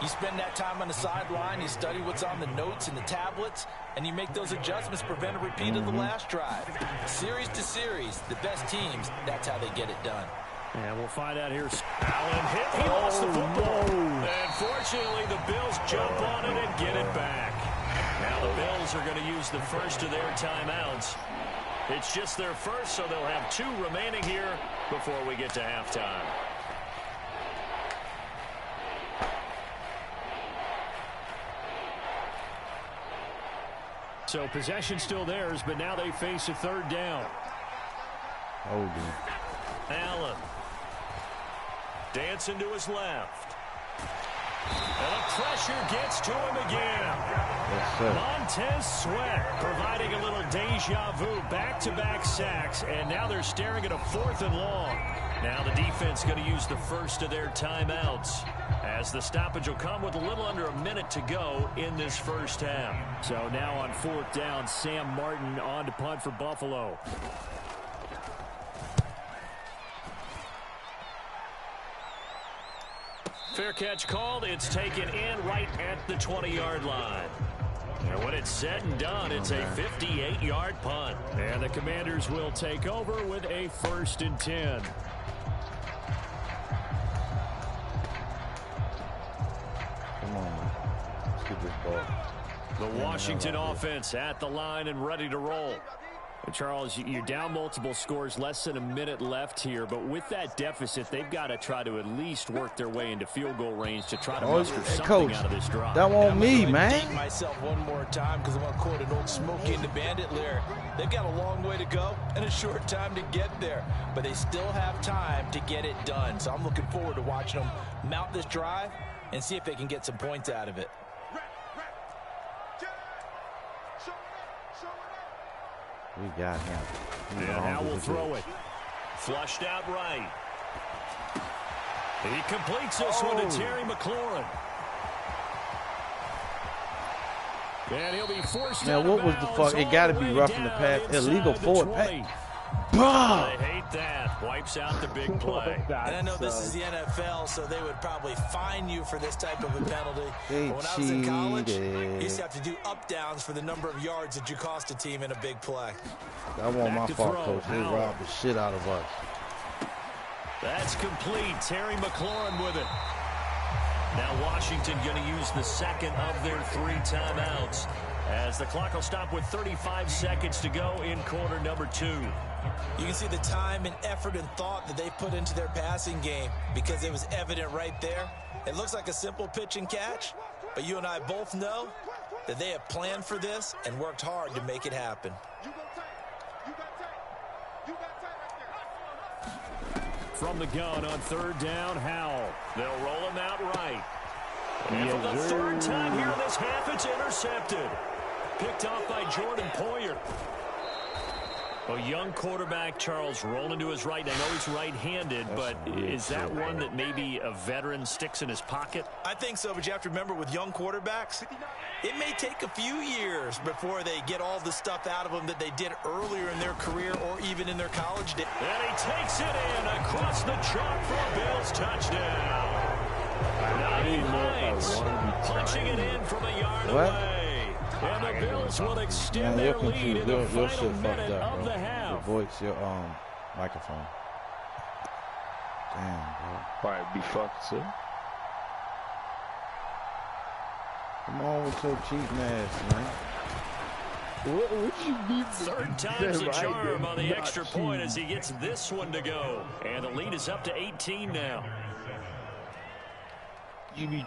You spend that time on the sideline, you study what's on the notes and the tablets, and you make those adjustments, prevent a repeat of the last drive. Series to series, the best teams, that's how they get it done. And we'll find out here. Allen hit. He lost the football. And fortunately, the Bills jump on it and get it back. Now the Bills are going to use the first of their timeouts. It's just their first, so they'll have 2 remaining here before we get to halftime. So possession still theirs, but now they face a 3rd down. Oh, dude. Allen. Dancing to his left. And the pressure gets to him again. Yes, sir. Montez Sweat providing a little deja vu, back-to-back sacks, and now they're staring at a 4th and long. Now the defense going to use the first of their timeouts, as the stoppage will come with a little under a minute to go in this first half. So now on 4th down, Sam Martin on to punt for Buffalo. Fair catch called. It's taken in right at the 20-yard line. And when it's said and done, it's a 58-yard punt. And the Commanders will take over with a 1st and 10. Come on, man. Let's get this ball. The Washington offense at the line and ready to roll. Charles, you're down multiple scores, less than a minute left here, but with that deficit, they've got to try to at least work their way into field goal range to try to muster something out of this drive. That won't me, man. Date myself one more time because I want to quote an old Smokey and the Bandit lyric. They've got a long way to go and a short time to get there, but they still have time to get it done. So I'm looking forward to watching them mount this drive and see if they can get some points out of it. We got him. And now we'll throw it. Flushed out right. He completes this one to Terry McLaurin. And he'll be forced now, what was the fuck? It got to be roughing the pass. Illegal forward pass. I hate that. Wipes out the big play. And I know this is the NFL, so they would probably fine you for this type of a penalty. They but when I was in college, you used to have to do up-downs for the number of yards that you cost a team in a big play. That wasn't my fault, Coach. They robbed the shit out of us. That's complete. Terry McLaurin with it. Now Washington going to use the second of their 3 timeouts, as the clock will stop with 35 seconds to go in quarter number 2. You can see the time and effort and thought that they put into their passing game, because it was evident right there. It looks like a simple pitch and catch, but you and I both know that they have planned for this and worked hard to make it happen. From the gun on 3rd down, Howell. They'll roll him out right. And for the 3rd time here in this half, it's intercepted. Picked off by Jordan Poyer. A young quarterback, Charles, rolling to his right. I know he's right-handed, but is that one that maybe a veteran sticks in his pocket? I think so, but you have to remember, with young quarterbacks, it may take a few years before they get all the stuff out of them that they did earlier in their career or even in their college days. And he takes it in across the chalk for a Bills touchdown. Punching it in from a yard away. And the Bills will extend their lead in the final minute of the half. Your voice, your microphone. Damn, bro. Alright, be fucked, sir. Come on with your cheating ass, man. What you mean? 3rd time's the charm on the extra point as he gets this one to go. And the lead is up to 18 now. You be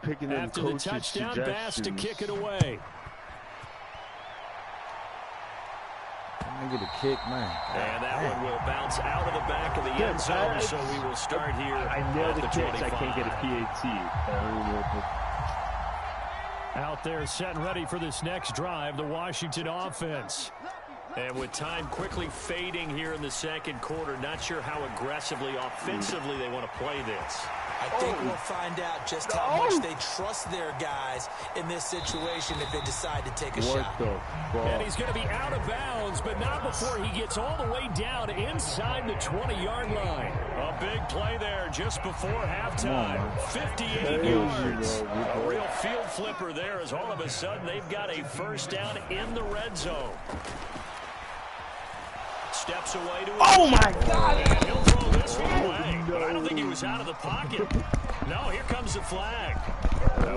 picking them after the touchdown pass to kick it away. I'm gonna get a kick, man. And that one will bounce out of the back of the end zone, so we will start here. I nailed the catch. I can't get a PAT. Out there set and ready for this next drive, the Washington offense. And with time quickly fading here in the second quarter, not sure how aggressively, offensively they want to play this. I think we'll find out just how much they trust their guys in this situation if they decide to take a shot. And he's going to be out of bounds, but not before he gets all the way down inside the 20-yard line. A big play there just before halftime. 58 yards. A real field flipper there, as all of a sudden they've got a first down in the red zone. Steps away to oh my God! And he'll throw this one away. But I don't think he was out of the pocket. No, here comes the flag.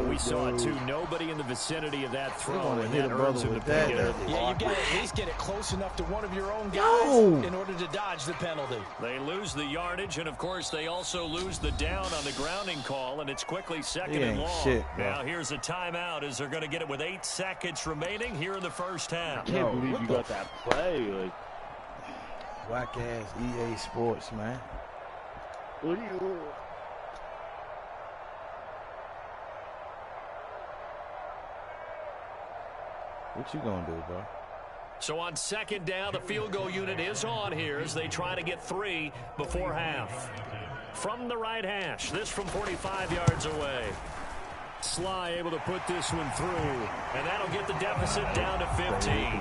We saw it too. Nobody in the vicinity of that throw, and hit that a brother earns him the with that. penalty. Yeah, you got to at least get it close enough to one of your own guys in order to dodge the penalty. They lose the yardage, and, of course, they also lose the down on the grounding call, and it's quickly second and long. Shit, now here's a timeout as they're going to get it with 8 seconds remaining here in the first half. I can't believe you got that play. Like, whack-ass EA Sports, man. what do you... What you gonna do, bro? So on second down, the field goal unit is on here as they try to get 3 before half. From the right hash, this from 45 yards away. Sly able to put this one through, and that'll get the deficit down to 15.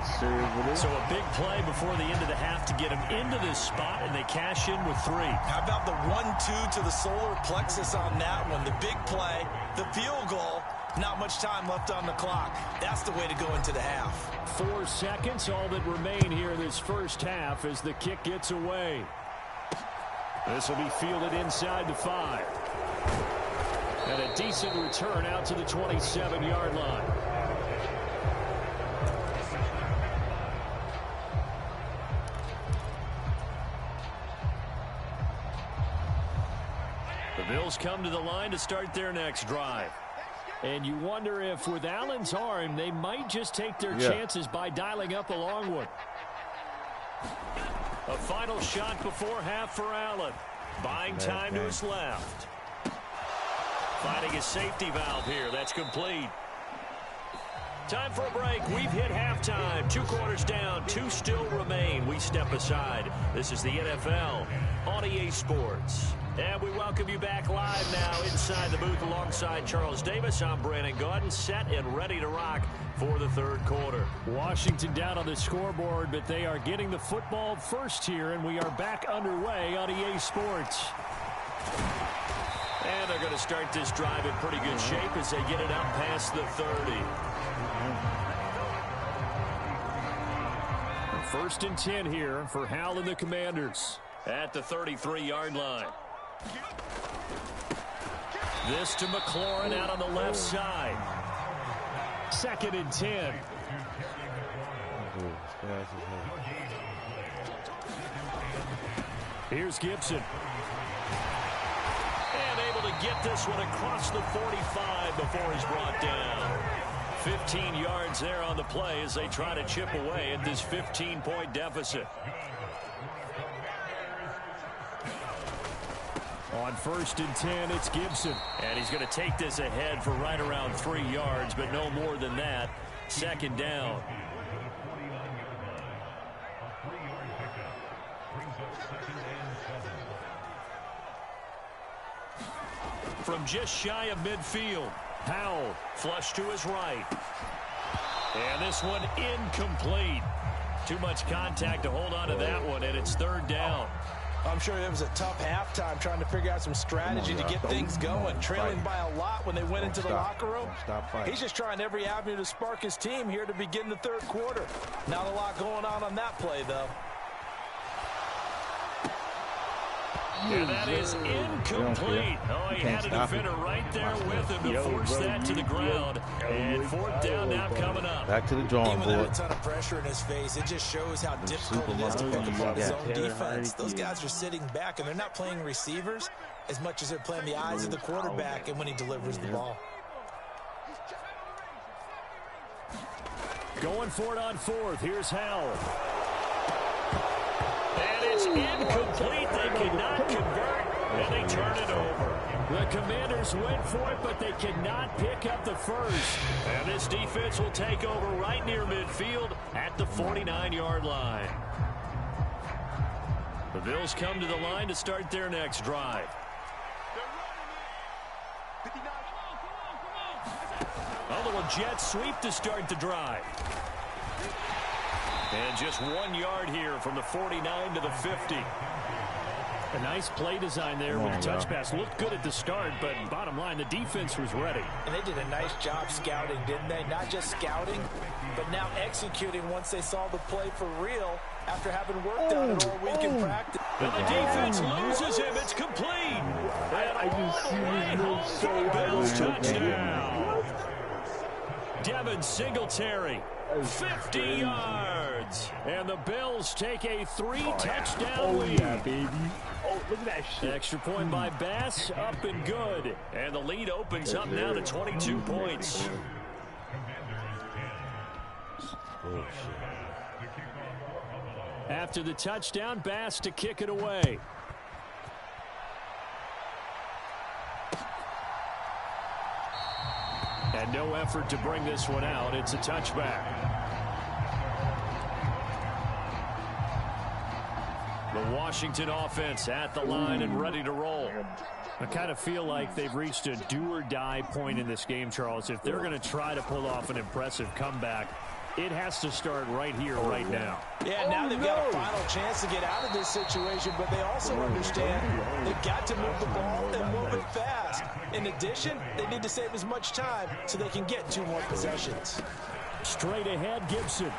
So a big play before the end of the half to get them into this spot, and they cash in with 3. How about the 1-2 to the solar plexus on that one? The big play, the field goal, not much time left on the clock. That's the way to go into the half. 4 seconds, all that remain here in this first half as the kick gets away. This will be fielded inside the 5. And a decent return out to the 27-yard line. The Bills come to the line to start their next drive. And you wonder if with Allen's arm, they might just take their chances by dialing up a long one. A final shot before half for Allen. Buying time to his left. Finding a safety valve here. That's complete. Time for a break. We've hit halftime. 2 quarters down. 2 still remain. We step aside. This is the NFL on EA Sports. And we welcome you back live now inside the booth alongside Charles Davis. I'm Brandon Gaudin, set and ready to rock for the third quarter. Washington down on the scoreboard, but they are getting the football first here, and we are back underway on EA Sports. And they're going to start this drive in pretty good shape as they get it up past the 30. First and 10 here for Hal and the Commanders at the 33-yard line. This to McLaurin out on the left side. 2nd and 10. Here's Gibson. And able to get this one across the 45 before he's brought down. 15 yards there on the play as they try to chip away at this 15-point deficit. On 1st and 10, it's Gibson. And he's going to take this ahead for right around 3 yards, but no more than that. 2nd down. From just shy of midfield, Powell flush to his right. And this one incomplete. Too much contact to hold on to that one, and it's 3rd down. I'm sure it was a tough halftime trying to figure out some strategy to get things going. Trailing by a lot when they went into the locker room. He's just trying every avenue to spark his team here to begin the 3rd quarter. Not a lot going on that play, though. And that is incomplete. Oh, he had a defender right there with him to force that to the ground. And 4th down now coming up. Back to the drawing board. Even with a ton of pressure in his face, it just shows how difficult it is to pick apart his own defense. Those guys are sitting back, and they're not playing receivers as much as they're playing the eyes of the quarterback and when he delivers the ball. Going for it on 4th. Here's Howell. And it's incomplete. They cannot convert, and they turn it over. The Commanders went for it, but they cannot pick up the first. And this defense will take over right near midfield at the 49-yard line. The Bills come to the line to start their next drive. A little jet sweep to start the drive. And just 1 yard here from the 49 to the 50. A nice play design there with the touch pass. Looked good at the start, but bottom line, the defense was ready. And they did a nice job scouting, didn't they? Not just scouting, but now executing once they saw the play for real after having worked on it all week in practice. And the defense loses him. It's complete. I just see this move so Bills wide. touchdown. Devin Singletary, 50 crazy. yards. And the Bills take a 3-touchdown Oh, lead. yeah, baby. Oh, look at that shit. Extra point by Bass, up and good. And the lead opens up now to 22 points. After the touchdown, Bass to kick it away. And no effort to bring this one out. It's a touchback. The Washington offense at the line and ready to roll. I kind of feel like they've reached a do-or-die point in this game, Charles. If they're going to try to pull off an impressive comeback, it has to start right here, right now. Yeah, now they've got a final chance to get out of this situation, but they also understand they've got to move the ball and move it fast. In addition, they need to save as much time so they can get 2 more possessions. Straight ahead, Gibson.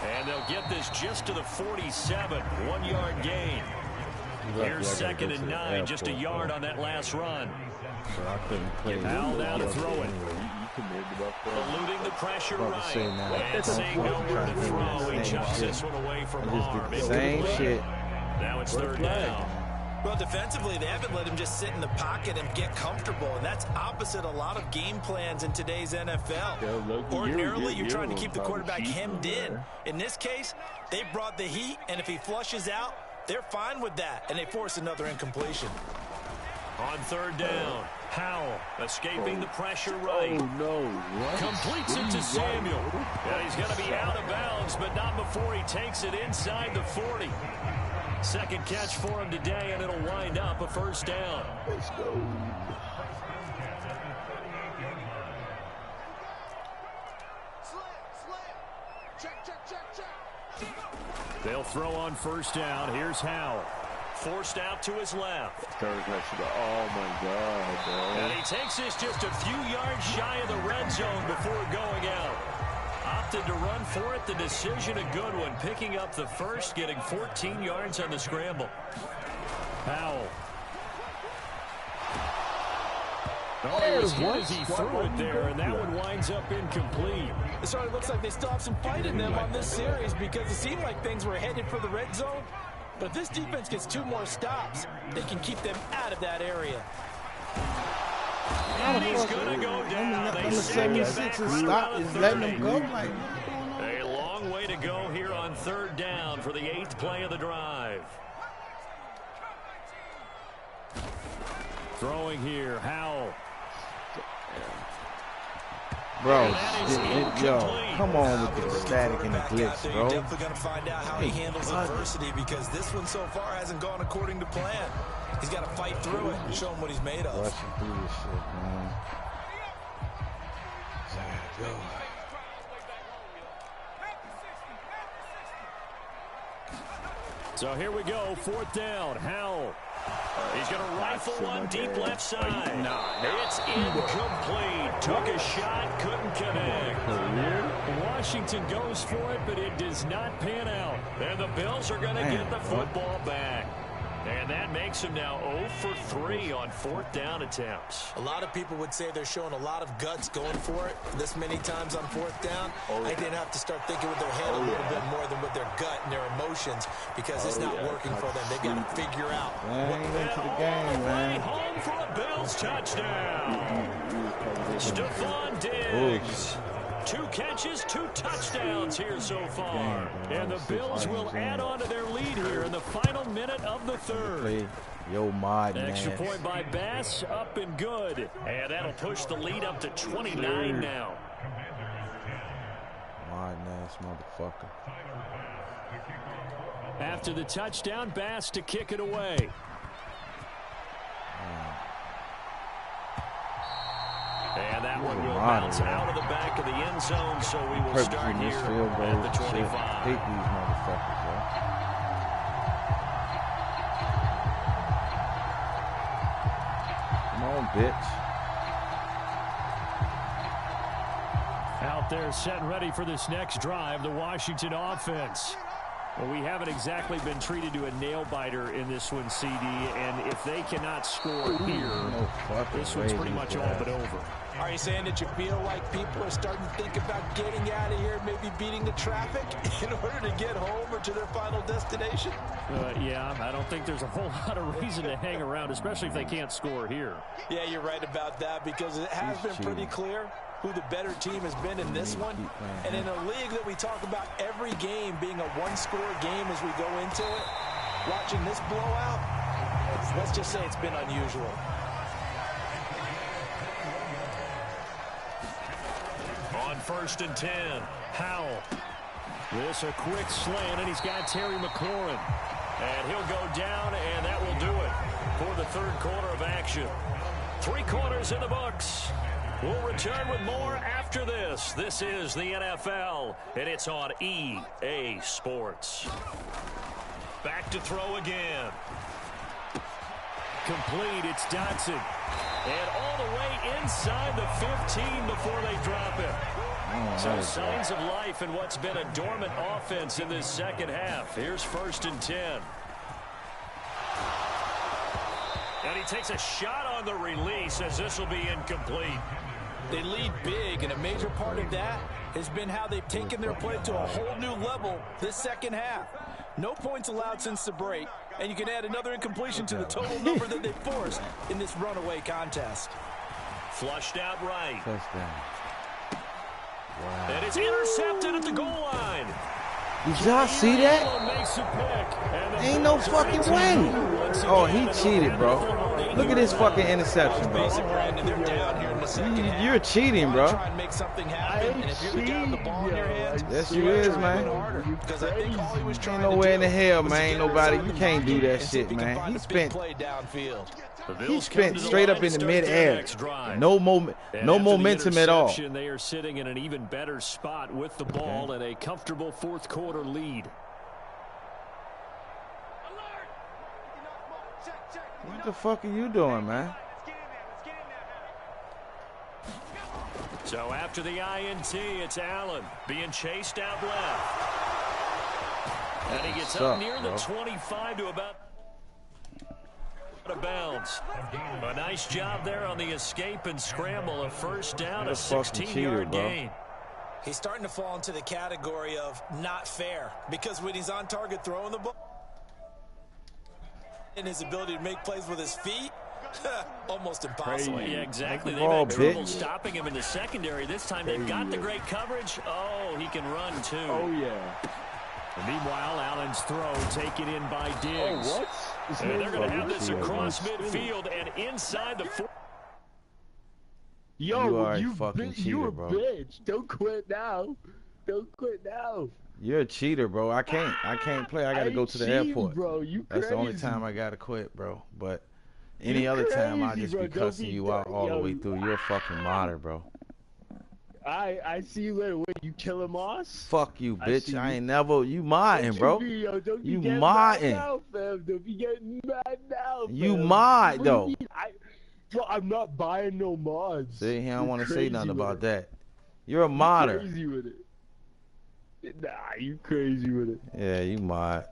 And they'll get this just to the 47, 1-yard gain. Here's 2nd and 9, just a yard on that last run. So I couldn't play. Powell now to throw it. Eluding the pressure right. And seeing nowhere to throw. He chucks this one away from harm. Same shit. Now it's 3rd down. Well, defensively, they haven't let him just sit in the pocket and get comfortable, and that's opposite a lot of game plans in today's NFL. Ordinarily, you're trying to keep the quarterback hemmed in. In this case, they brought the heat, and if he flushes out, they're fine with that, and they force another incompletion. On 3rd down, Howell escaping the pressure right. Oh, no. What? Completes it to Samuel. And he's going to be out of bounds, but not before he takes it inside the 40. Second catch for him today, and it'll wind up a 1st down. Let's go. They'll throw on 1st down. Here's Howell. Forced out to his left. Oh, my God, bro. And he takes this just a few yards shy of the red zone before going out. Opted to run for it. The decision a good one. Picking up the first, getting 14 yards on the scramble. Powell. Oh, he was hit as he threw it there, and that one winds up incomplete. It sort of looks like they still have some fight in them on this series because it seemed like things were headed for the red zone. But if this defense gets 2 more stops, they can keep them out of that area. And he's going to go down. They sack it back stop is letting them go. Like, a long way to go here on 3rd down for the 8th play of the drive. Throwing here, Howell. bro, yo, come on with the static and the glitch, bro. You're definitely going to find out how he handles adversity because this one so far hasn't gone according to plan. He's got to fight through it and show him what he's made of. Rushing through this shit, man. Go. So here we go, 4th down, Howell. He's going to rifle one deep left side. It's incomplete. Took a shot, couldn't connect. Washington goes for it, but it does not pan out. And the Bills are going to get the football back. And that makes him now 0 for 3 on 4th down attempts. A lot of people would say they're showing a lot of guts going for it this many times on 4th down. I didn't have to start thinking with their head a little bit more than with their gut and their emotions because it's not working for them. They've got to figure out what into the game, man. Home for a Bills touchdown. Stephon Diggs. 2 catches, 2 touchdowns here so far. And the Bills will add on to their lead here in the final minute of the 3rd. Yo, mod, Extra point by Bass, up and good. And that'll push the lead up to 29 now. Mod ass motherfucker. After the touchdown, Bass to kick it away. And that one will bounce out of the back of the end zone, so we will start here at the 25. Hate these motherfuckers, yo. Come on, bitch. Out there set and ready for this next drive, the Washington offense. Well, we haven't exactly been treated to a nail-biter in this one, CD, and if they cannot score here, this one's pretty much all but over. Are you saying that you feel like people are starting to think about getting out of here, maybe beating the traffic in order to get home or to their final destination? Yeah, I don't think there's a whole lot of reason to hang around, especially if they can't score here. Yeah, you're right about that, because it has been pretty clear who the better team has been in this one. And in a league that we talk about every game being a one-score game as we go into it, watching this blowout, let's just say it's been unusual. On 1st and 10, Howell. This a quick slant, and he's got Terry McLaurin. And he'll go down, and that will do it for the 3rd quarter of action. 3 quarters in the books. We'll return with more after this. This is the NFL, and it's on EA Sports. Back to throw again. Complete, it's Dotson. And all the way inside the 15 before they drop it. So signs of life in what's been a dormant offense in this second half. Here's 1st and 10. And he takes a shot on the release as this will be incomplete. They lead big, and a major part of that has been how they've taken their play to a whole new level this second half. No points allowed since the break, and you can add another incompletion to the total number that they forced in this runaway contest. Flushed out right. Touchdown. Wow. And it's intercepted at the goal line. Did y'all see that? Ain't no fucking way. Oh, he cheated, bro. Look at this fucking interception, bro. You're cheating, bro. Yes, you is, man. Ain't nowhere in the hell, man. Ain't nobody. You can't do that shit, man. He spent straight up in the mid-air. No momentum at all. They are sitting in an even better spot with the ball and a comfortable 4th quarter lead. What the fuck are you doing, man? So after the INT, it's Allen being chased out left. And he gets up near the 25 to about out of bounds. A nice job there on the escape and scramble. A 1st down, a 16-yard gain. He's starting to fall into the category of not fair, because when he's on target throwing the ball and his ability to make plays with his feet, almost impossible. Yeah, exactly. They've had trouble stopping him in the secondary. This time they've got the great coverage. Oh, he can run too. Oh, yeah. And meanwhile, Allen's throw taken in by Diggs. Oh, what? And they're going to have this across midfield and inside the 4. Yo, you fucking cheater, bro. Bitch. Don't quit now. Don't quit now. You're a cheater, bro. I can't play. I got to go to the airport. Bro. You That's the only time I got to quit, bro. But any other time, I'll just be cussing you out all the way through. You're a fucking martyr, bro. I see you later. Wait, you Killamoss? Fuck you, bitch. I ain't never. You modding, bro. You modding. Don't be getting mad now, you mod, though. I'm not buying no mods. See, he don't want to say nothing about that. You're a modder. Crazy with it. Nah, you crazy with it. Yeah, you mod.